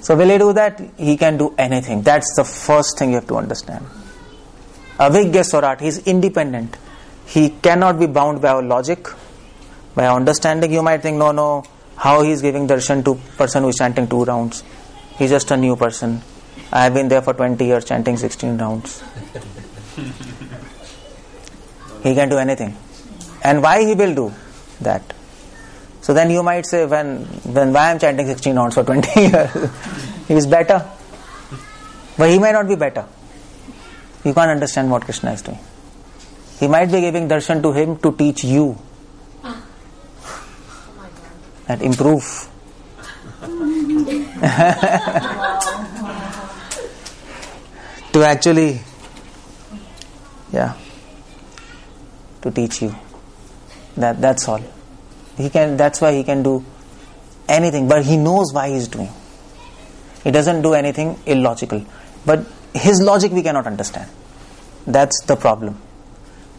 So will he do that? He can do anything. That's the first thing you have to understand. Avijఞ Swarat, he is independent. He cannot be bound by our logic, by our understanding. You might think, no, how he is giving darshan to person who is chanting 2 rounds? He's just a new person. I have been there for 20 years chanting 16 rounds. He can do anything. And why he will do that? So then you might say, when why I am chanting 16 rounds for 20 years? He is better. But he may not be better. You can't understand what Krishna is doing. He might be giving darshan to him to teach you. That improve. To actually, to teach you. That's all. That's why he can do anything, but he knows why he's doing. He doesn't do anything illogical. But his logic we cannot understand. That's the problem.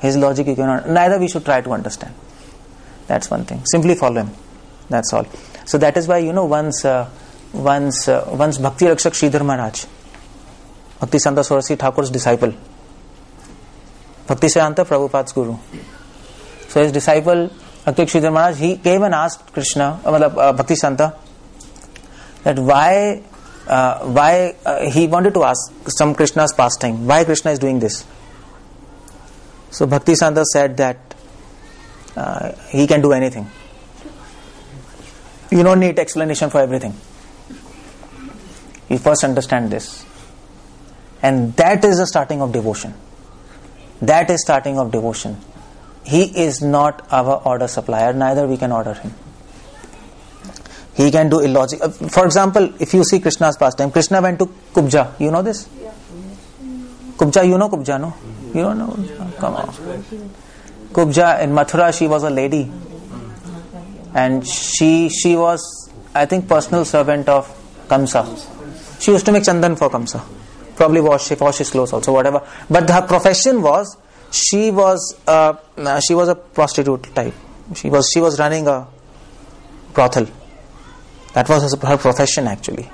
His logic we cannot, neither we should try to understand. That's one thing. Simply follow him. That's all. So that is why, once Bhakti Rakshak Sridhar Maharaj, Bhaktivedanta Swami Thakur's disciple, Bhaktivedanta Prabhupada's guru. So his disciple Bhakti Sridhar Maharaj, he came and asked Krishna, Bhaktivedanta, that why he wanted to ask some Krishna's pastime, why Krishna is doing this. So Bhaktivedanta said that he can do anything. You don't need explanation for everything. You first understand this. And that is the starting of devotion. That is starting of devotion. He is not our order supplier, neither we can order him. He can do illogical. For example, if you see Krishna's pastime, Krishna went to Kubja. You know this? Yeah. Kubja, you know Kubja, no? You don't know? Come on. Kubja in Mathura, she was a lady. And she was I think, personal servant of Kamsa. She used to make chandan for Kamsa. Probably wash his clothes also, whatever. But her profession was, she was a prostitute type. She was running a brothel. That was her profession actually.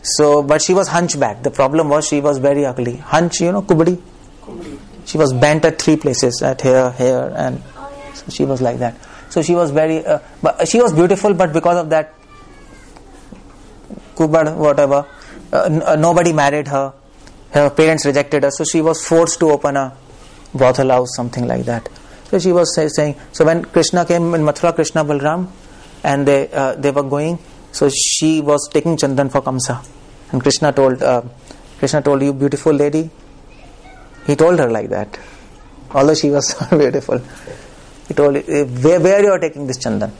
So, but she was hunchback. The problem was she was very ugly. Hunch, kubadi. She was bent at 3 places, at here, and so she was like that. So she was very, but she was beautiful, but because of that kubad, whatever, nobody married her. Her parents rejected her, so she was forced to open a brothel house, something like that. So she was saying, so when Krishna came in Mathura, Krishna Balram, and they were going, so she was taking chandan for Kamsa, and Krishna told, you beautiful lady. He told her like that, although she was so beautiful. He told, where you are taking this chandan?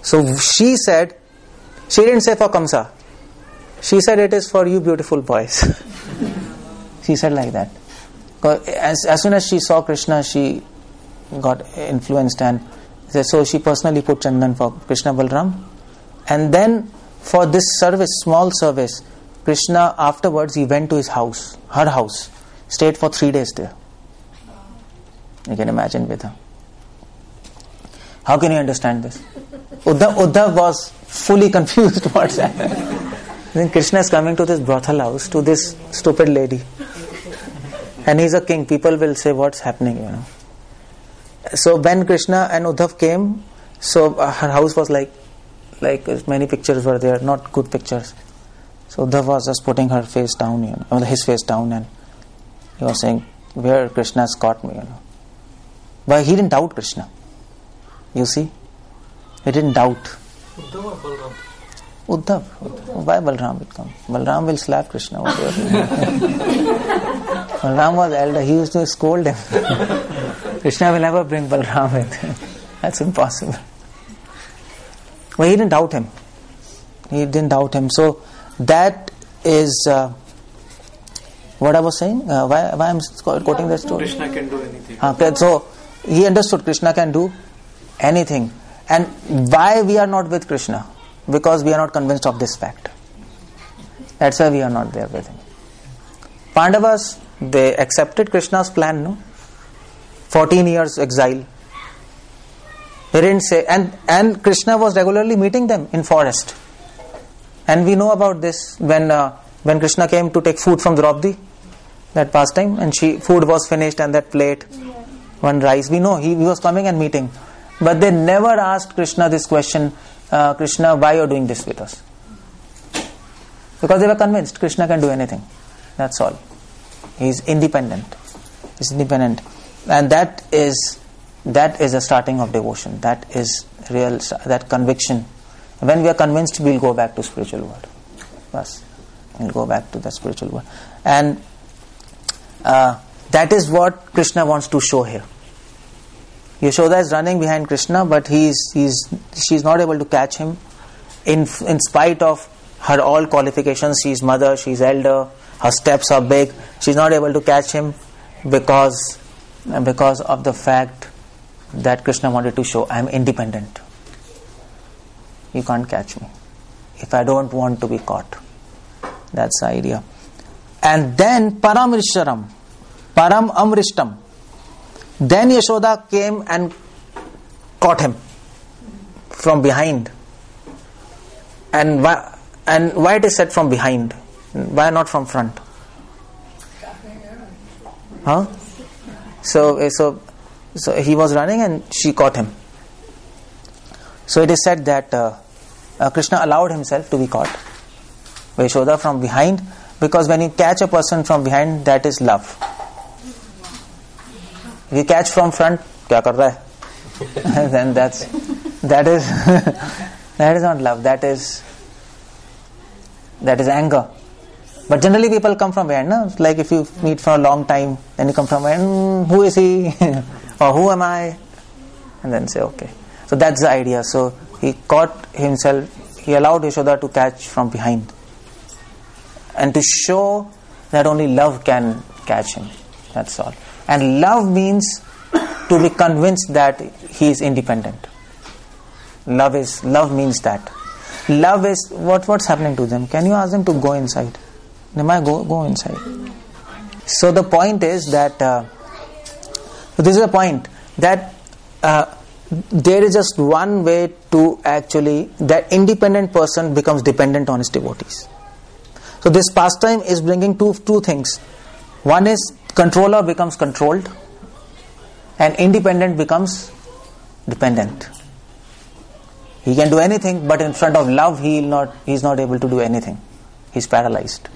So she said, she didn't say for Kamsa. She said, it is for you beautiful boys. She said like that. As soon as she saw Krishna, she got influenced, and so she personally put chandan for Krishna Balram. And then for this service, small service, Krishna afterwards, he went to his house, her house, stayed for 3 days there. You can imagine with her. How can you understand this? Uddhav was fully confused what's happening. Then Krishna is coming to this brothel house, to this stupid lady. And he's a king. People will say, what's happening, So when Krishna and Uddhav came, so her house was like many pictures were there, not good pictures. So Uddhav was just putting her face down, his face down, and he was saying, where Krishna has caught me, But he didn't doubt Krishna. You see? He didn't doubt. Uddhav or Balram? Uddhav. Why Balram will come? Balram will slap Krishna. Balram was elder. He used to scold him. Krishna will never bring Balram with him. That's impossible. But he didn't doubt him. So that is what I was saying. Why I'm quoting that story? Krishna can do anything. Okay, so he understood Krishna can do anything. And why we are not with Krishna? Because we are not convinced of this fact. That's why we are not there with him. Pandavas, they accepted Krishna's plan, no? 14 years exile. They didn't say, and Krishna was regularly meeting them in forest. And we know about this when Krishna came to take food from Draupadi, that pastime, and food was finished and that plate, one rice. We know he was coming and meeting. But they never asked Krishna this question, Krishna, why you are doing this with us? Because they were convinced Krishna can do anything. That's all. He is independent. And that is a starting of devotion. That is real, that conviction. When we are convinced, we will go back to spiritual world. Yes, we will go back to the spiritual world. And that is what Krishna wants to show here. Yashoda is running behind Krishna, but she's not able to catch him. In spite of her all qualifications, she's mother, she's elder, her steps are big. She's not able to catch him because of the fact that Krishna wanted to show, I am independent. You can't catch me if I don't want to be caught. That's the idea. And then Param Amrishtam. Then Yashoda came and caught him from behind. And why it is said from behind? Why not from front? Huh? So he was running and she caught him. So it is said that Krishna allowed himself to be caught by Yashoda from behind, because when you catch a person from behind, that is love. If you catch from front, kya kar raha hai? Then that is not love. That is anger. But generally people come from behind, no? Like if you meet for a long time, then you come from behind, who is he? Or who am I? And then say, okay. So that's the idea. So he caught himself, he allowed Yashoda to catch from behind. And to show that only love can catch him. That's all. And love means to be convinced that he is independent. Love means that. Love is what's happening to them. Can you ask them to go inside? They might go inside. So the point is that this is a point that there is just one way to actually, that independent person becomes dependent on his devotees. So this pastime is bringing two things. One is controller becomes controlled, and independent becomes dependent. He can do anything, but in front of love he's not able to do anything. He's paralyzed.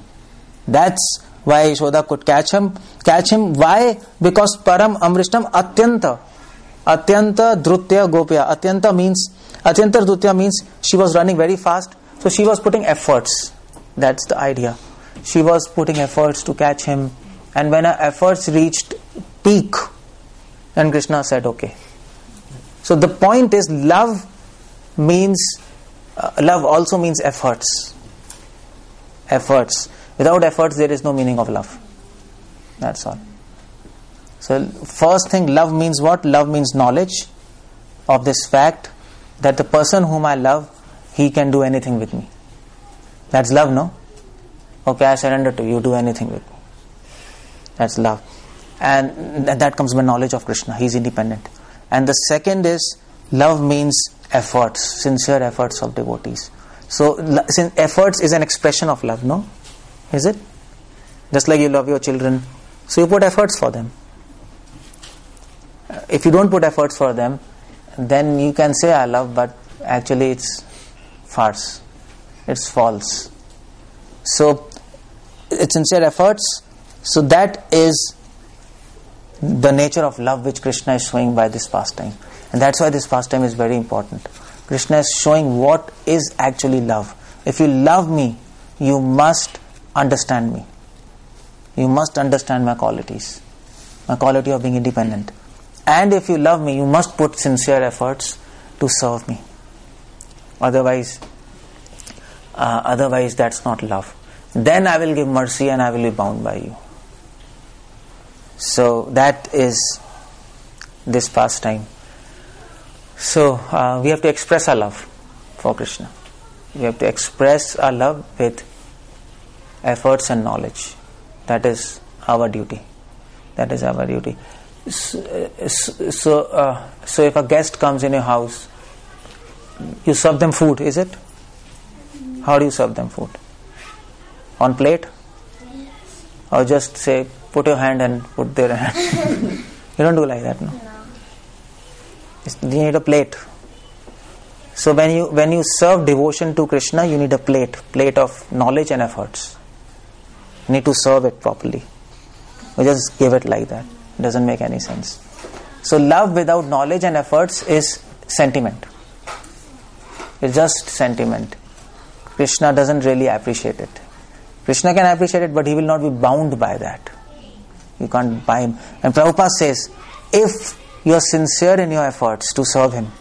That's why Yashoda could catch him. Why? Because param amrishtam atyanta drutya gopya. Atyanta drutya means she was running very fast, so she was putting efforts. That's the idea. She was putting efforts to catch him, and when her efforts reached peak, then Krishna said okay. So the point is, love also means efforts. Without efforts there is no meaning of love. That's all. So first thing, love means what? Love means knowledge of this fact that the person whom I love, he can do anything with me. That's love, no? Okay, I surrender to you, do anything with me. That's love. And that comes by knowledge of Krishna. He is independent. And the second is, love means efforts, sincere efforts of devotees. So efforts is an expression of love, no? Is it? Just like you love your children, so you put efforts for them. If you don't put efforts for them, then you can say I love, but actually it's farce. It's false. So it's sincere efforts. So that is the nature of love which Krishna is showing by this pastime. And that's why this pastime is very important. Krishna is showing what is actually love. If you love me, you must understand me. You must understand my qualities. My quality of being independent. And if you love me, you must put sincere efforts to serve me. Otherwise that's not love. Then I will give mercy and I will be bound by you. So that is this pastime. So we have to express our love for Krishna. We have to express our love with efforts and knowledge. That is our duty. That is our duty. So if a guest comes in your house, you serve them food, is it? How do you serve them food? On plate? Or just say, put your hand and put their hand? You don't do like that, no? You need a plate. So when you serve devotion to Krishna, you need a plate of knowledge and efforts. You need to serve it properly. You just give it like that. It doesn't make any sense. So love without knowledge and efforts is sentiment. It's just sentiment. Krishna doesn't really appreciate it. Krishna can appreciate it, but he will not be bound by that. You can't buy him. And Prabhupada says, if you are sincere in your efforts to serve him,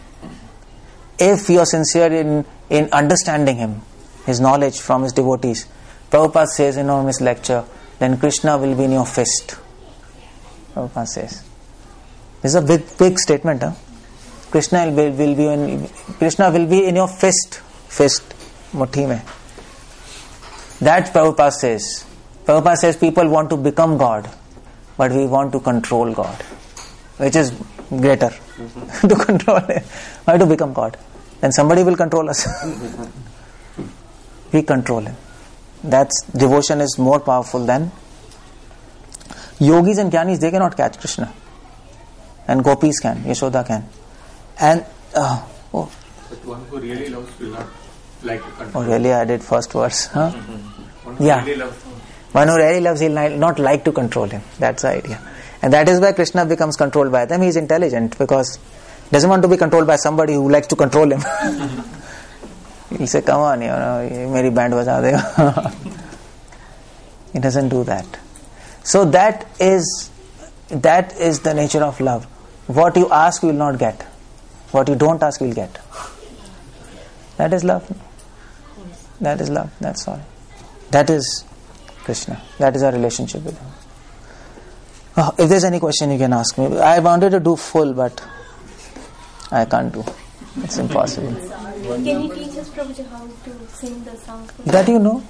if you are sincere in understanding him, his knowledge from his devotees, Prabhupada says in his lecture, then Krishna will be in your fist. Prabhupada says. This is a big statement. Huh? Krishna will be in your fist, muthi mein. That Prabhupada says. Prabhupada says people want to become God, but we want to control God, which is greater. To control him. Why to become God? Then somebody will control us. We control him. That's devotion is more powerful than yogis and jnanis. They cannot catch Krishna, and gopis can, Yashoda can, and But one who really loves will not like to control. Oh really? I did first verse, huh? One who Yeah. really loves. One who really loves, he'll not like to control him. That's the idea. And that is why Krishna becomes controlled by them. He is intelligent because he doesn't want to be controlled by somebody who likes to control him. He'll say, come on, meri band baja dega. He doesn't do that. So that is the nature of love. What you ask, you will not get. What you don't ask, you will get. That is love. That is love. That's all. That is Krishna. That is our relationship with him. If there's any question, you can ask me. I wanted to do full, but I can't do. It's impossible. Can you teach us, Prabhuji, how to sing the song? That you know?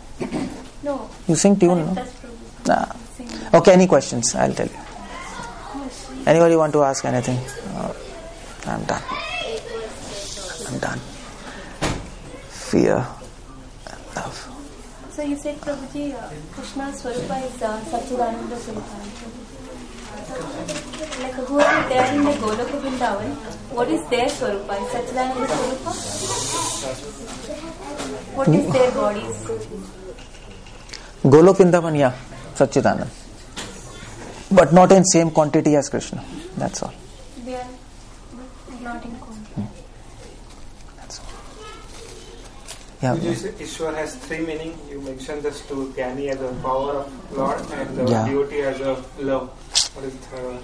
No. You sing tune, no? That's Prabhuji. Nah. Sing. Okay, any questions? I'll tell you. Anybody want to ask anything? I'm done. I'm done. Fear and love. So you said, Prabhuji, Krishna's Swarupa is Satchidananda Swarupa. Like who are there in the Goloka Vrindavan? What is their Swarupa? Is Satchidananda Swarupa? What is their bodies? Golok Vrindavan, yeah, Satchidananda. But not in same quantity as Krishna. That's all. They are not in quantity. That's all. Yeah. You say Ishwar has three meanings. You mentioned this two, Jnani as a power of Lord and devotee as a love. What is the third one?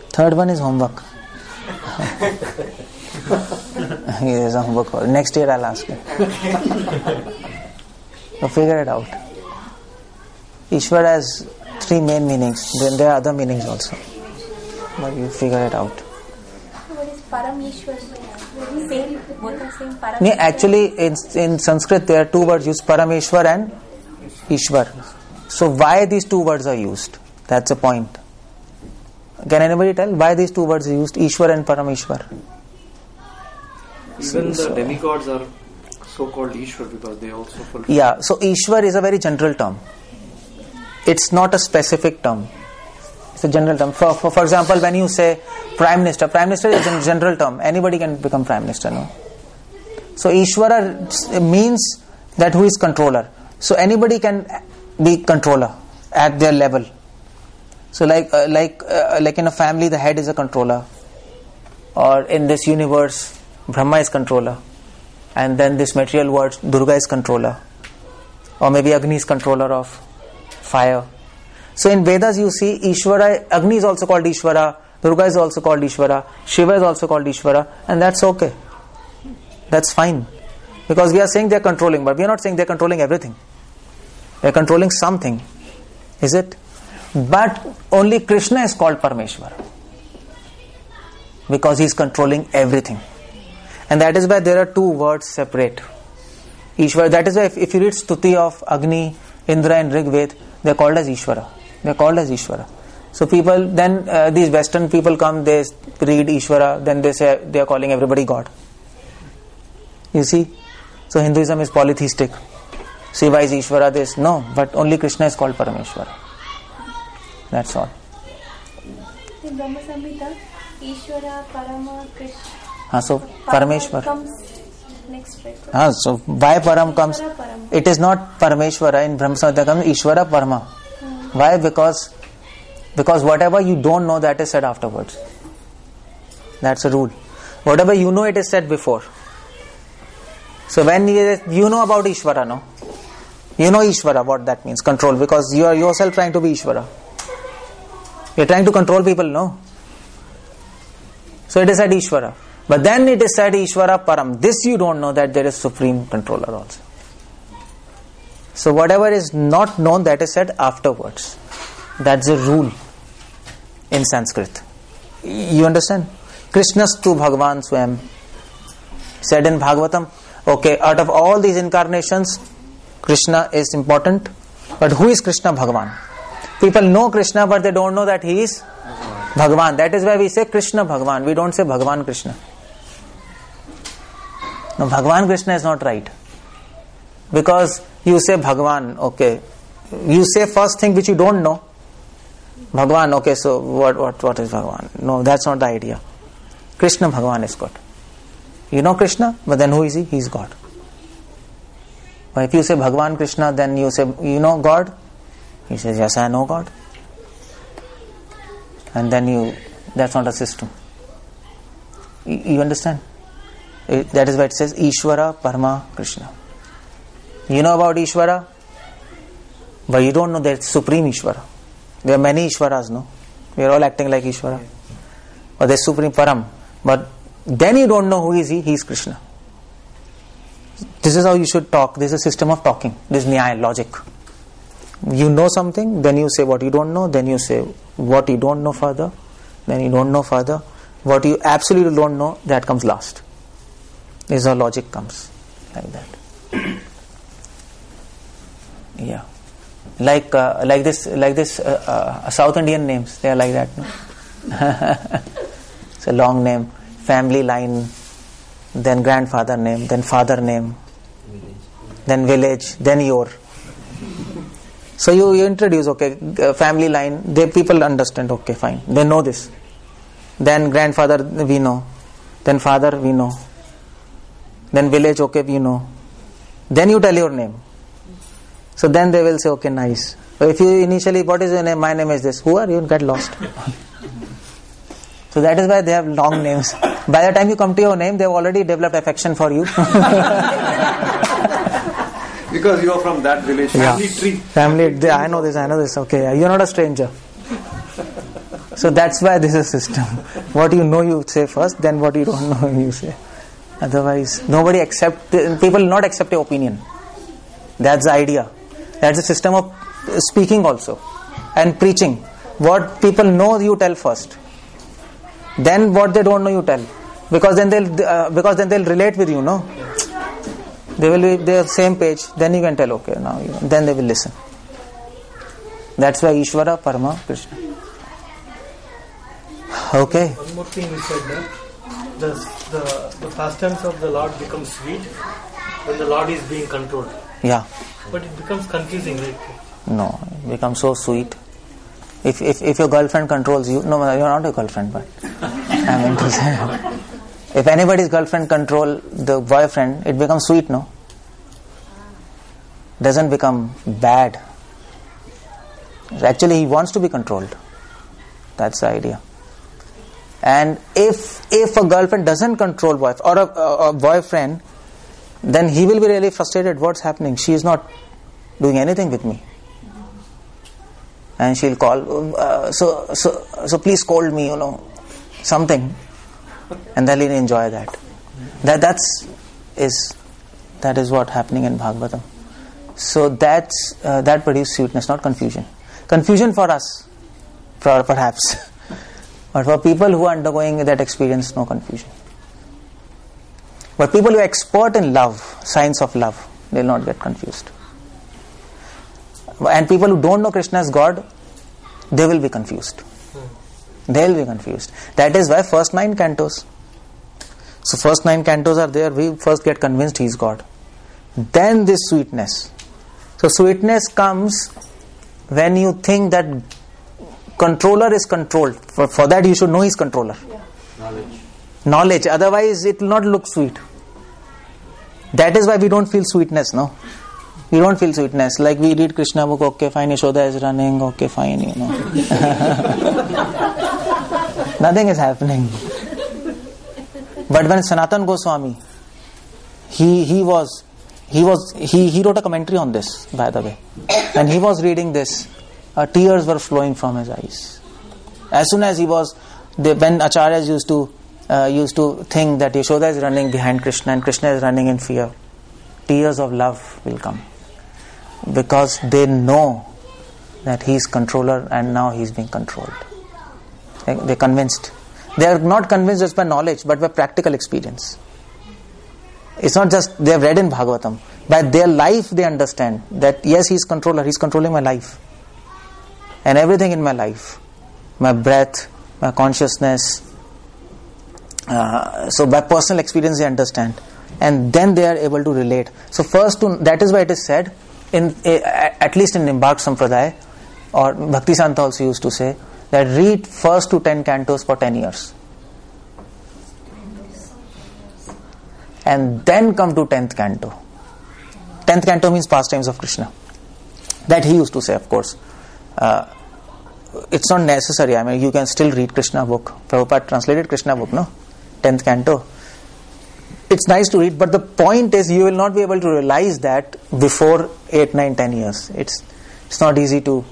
Third one is homework. There is a homework. Next year I'll ask you. So figure it out. Ishwar has three main meanings. Then there are other meanings also. But you figure it out. What is Parameshwar? Same, both are same. Yeah, actually, in Sanskrit there are two words used, Parameshwar and Ishwar. So why these two words are used? That's the point. Can anybody tell why these two words are used, Ishwar and Parameshwar? Even the demigods are so-called Ishwar because they also fulfill. Yeah, so Ishwar is a very general term. It's not a specific term. It's a general term. For example, when you say Prime Minister is a general term. Anybody can become Prime Minister, no? So Ishwara means that who is controller. So anybody can be controller at their level. So like in a family, the head is a controller. Or in this universe, Brahma is controller. And then this material world, Durga is controller. Or maybe Agni is controller of fire. So in Vedas you see Ishvara, Agni is also called Ishvara, Durga is also called Ishvara, Shiva is also called Ishvara, and that's okay. That's fine. Because we are saying they are controlling, but we are not saying they are controlling everything. They are controlling something. Is it? But only Krishna is called Parameshwar. Because he is controlling everything. And that is why there are two words separate. Ishvara, that is why if you read Stuti of Agni, Indra and Rig Ved, they are called as Ishvara. They are called as Ishvara. So people, then these Western people come, they read Ishvara, then they say they are calling everybody God. You see? So Hinduism is polytheistic. Shiva is Ishvara, this. No, but only Krishna is called Parameshwara. That's all. In Brahma Samhita, Ishvara, Parama, Krishna. So Parameshwar comes next, right? So why Param comes? It is not Parameshwara. In Brahma Samhita comes Ishvara Parama. Why? Because whatever you don't know, that is said afterwards. That's a rule. Whatever you know, it is said before. So when you know about Ishvara, no? You know Ishvara, what that means, control, because you are yourself trying to be Ishvara. You are trying to control people, no? So it is said Ishvara. But then it is said Ishvara Param. This you don't know, that there is supreme controller also. So whatever is not known, that is said afterwards. That's a rule in Sanskrit. You understand? Krishnastu Bhagavan Swayam said in Bhagavatam, okay, out of all these incarnations, Krishna is important. But who is Krishna Bhagavan? People know Krishna, but they don't know that he is Bhagavan. That is why we say Krishna Bhagavan. We don't say Bhagavan Krishna. No, Bhagavan Krishna is not right. Because you say Bhagavan, okay. You say first thing which you don't know. Bhagavan, okay, so what is Bhagavan? No, that's not the idea. Krishna Bhagavan is God. You know Krishna, but then who is he? He is God. But if you say Bhagavan Krishna, then you say, you know God? He says, yes, I know God. And then that's not a system. You understand? That is why it says Ishvara Parama Krishna. You know about Ishvara, but you don't know that it's Supreme Ishvara. There are many Ishvaras, no? We are all acting like Ishvara. But there's Supreme Param. But then you don't know who is he. He is Krishna. This is how you should talk. This is a system of talking. This is Nyaya, logic. You know something, then you say what you don't know, then you say what you don't know further, then you don't know further. What you absolutely don't know, that comes last. This is how logic comes, like that. Yeah, like this South Indian names. They are like that. No? It's a long name, family line, then grandfather name, then father name, then village, then your. So you introduce, okay, family line. People understand. Okay, fine. They know this. Then grandfather we know, then father we know, then village, okay, we know. Then you tell your name. So then they will say, okay, nice. So if you initially, what is your name? My name is this. Who are you? Get lost. So that is why they have long names. By the time you come to your name, they have already developed affection for you. Because you are from that village, family tree. Family, I know this. Okay, you're not a stranger. So that's why this is a system. What you know you say first, then what you don't know you say. Otherwise, people will not accept your opinion. That's the idea. That's the system of speaking also. And preaching. What people know, you tell first. Then what they don't know, you tell. Because then they'll relate with you, no? They will be the same page. Then you can tell, okay, now then they will listen. That's why Ishvara, Parama, Krishna. Okay. One more thing you said that the pastimes of the Lord become sweet when the Lord is being controlled. Yeah. But it becomes confusing, right? No, it becomes so sweet. If your girlfriend controls you, no, you're not a girlfriend, but I mean to say, if anybody's girlfriend control the boyfriend, it becomes sweet, no? Doesn't become bad. Actually, he wants to be controlled. That's the idea. And if a girlfriend doesn't control boyfriend or a boyfriend, then he will be really frustrated. What's happening? She is not doing anything with me. And she'll call, so please scold me, something. And then he'll enjoy that. That is what happening in Bhagavatam. So that produces sweetness, not confusion. Confusion for us, perhaps. But for people who are undergoing that experience, no confusion. But people who are expert in love, science of love, they will not get confused. And people who don't know Krishna as God, they will be confused. They will be confused. That is why first 9 cantos. So first 9 cantos are there. We first get convinced He is God. Then this sweetness. So sweetness comes when you think that controller is controlled. For that you should know His controller. Knowledge. Otherwise it will not look sweet. That is why we don't feel sweetness, no? We don't feel sweetness. Like we read Krishna book, okay, fine, Yashoda is running, okay, fine, Nothing is happening. But when Sanatana Goswami, he wrote a commentary on this, by the way. And he was reading this, tears were flowing from his eyes. As soon as when acharyas used to think that Yashoda is running behind Krishna and Krishna is running in fear, tears of love will come. Because they know that He is controller and now He is being controlled. They're convinced. They are not convinced just by knowledge, but by practical experience. It's not just they have read in Bhagavatam. By their life they understand that yes, He is controller, He is controlling my life. And everything in my life. My breath, my consciousness. So by personal experience they understand. And then they are able to relate. So that is why it is said, at least in Embarked Sampradaya, or Bhaktisanta also used to say, that read first to 10 cantos for 10 years. And then come to 10th canto. 10th canto means pastimes of Krishna. That he used to say, of course. It's not necessary. I mean, you can still read Krishna book. Prabhupada translated Krishna book, no? 10th canto. It's nice to read, but the point is you will not be able to realize that before 8, 9, 10 years. It's not easy to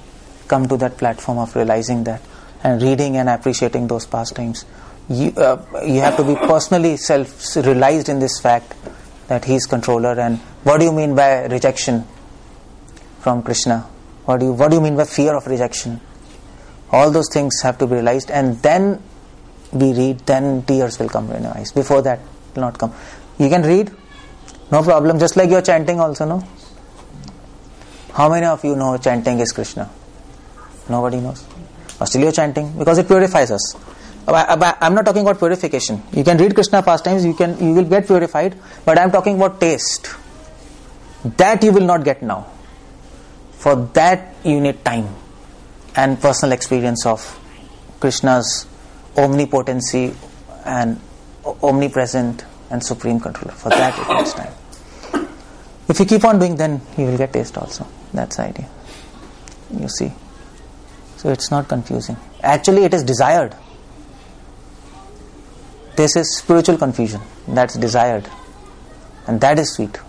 come to that platform of realizing that and reading and appreciating those pastimes. You have to be personally self-realized in this fact that He is controller. And what do you mean by rejection from Krishna? What do you mean by fear of rejection? All those things have to be realized, and then we read, then tears will come in your eyes. Before that, it will not come. You can read, no problem, just like you're chanting also, no? How many of you know chanting is Krishna? Nobody knows. Or still you're chanting because it purifies us. I'm not talking about purification. You can read Krishna pastimes, you will get purified, but I'm talking about taste. That you will not get now. For that you need time and personal experience of Krishna's omnipotency and omnipresent and supreme controller. For that it takes time. If you keep on doing, then you will get taste also. That's the idea. You see. So it's not confusing. Actually it is desired. This is spiritual confusion. That's desired. And that is sweet.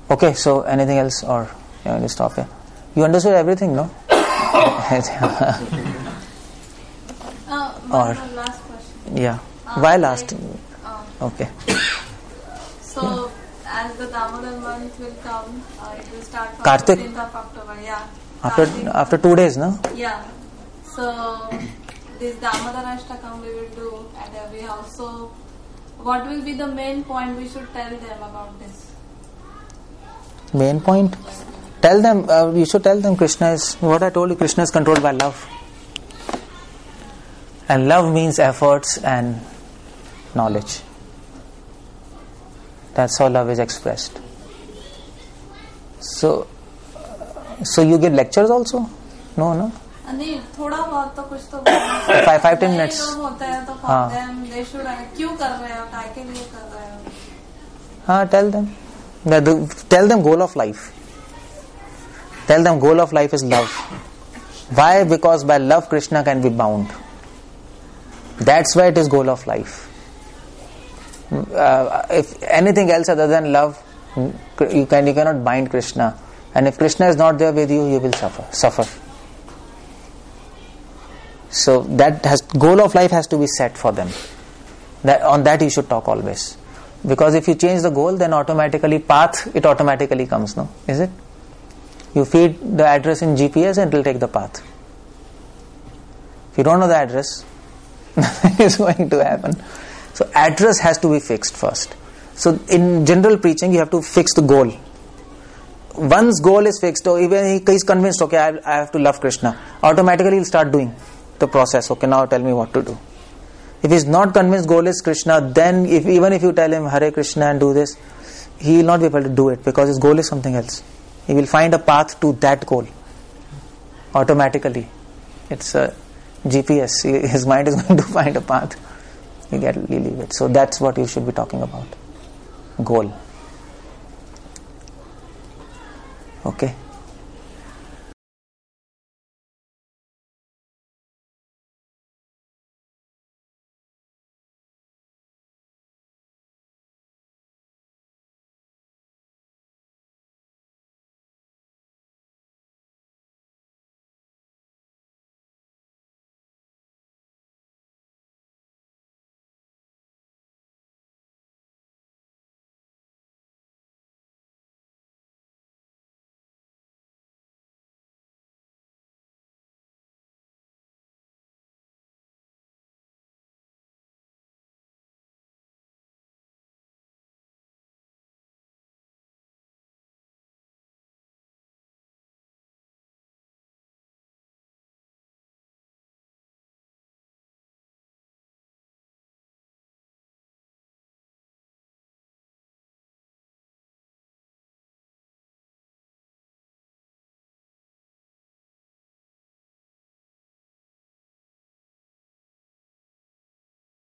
Okay, so anything else, or you want to stop here? You understood everything, no? Or last question. Yeah. Why last? Okay. So, as the Damodar month will come, it will start from Kartik. 15th of October. Yeah. After 2 days, no? Yeah. So, this Damodarashtakam we will do at every house. So, what will be the main point we should tell them about this? Main point? Tell them, you should tell them Krishna is, what I told you, Krishna is controlled by love. And love means efforts and knowledge. That's how love is expressed. So you give lectures also? No? नहीं थोड़ा बहुत तो कुछ तो 5-10 minutes. लोग होते हैं तो for them they should क्यों कर रहे हो काय के लिए कर रहे हो? हाँ, tell them. Tell them goal of life. Tell them goal of life is love. Why? Because by love Krishna can be bound. That's why it is goal of life. If anything else other than love, you cannot bind Krishna. And if Krishna is not there with you, you will suffer. So goal of life has to be set for them. On that you should talk always. Because if you change the goal, then automatically it automatically comes, no? Is it? You feed the address in GPS and it will take the path. If you don't know the address, nothing is going to happen. So address has to be fixed first. So in general preaching, you have to fix the goal. Once goal is fixed, or even he is convinced, okay, I have to love Krishna, automatically he'll start doing the process. Okay, now tell me what to do. If he's not convinced goal is Krishna, then even if you tell him Hare Krishna and do this, he will not be able to do it because his goal is something else. He will find a path to that goal automatically. It's a GPS. His mind is going to find a path. You leave it. So that's what you should be talking about. Goal. Okay.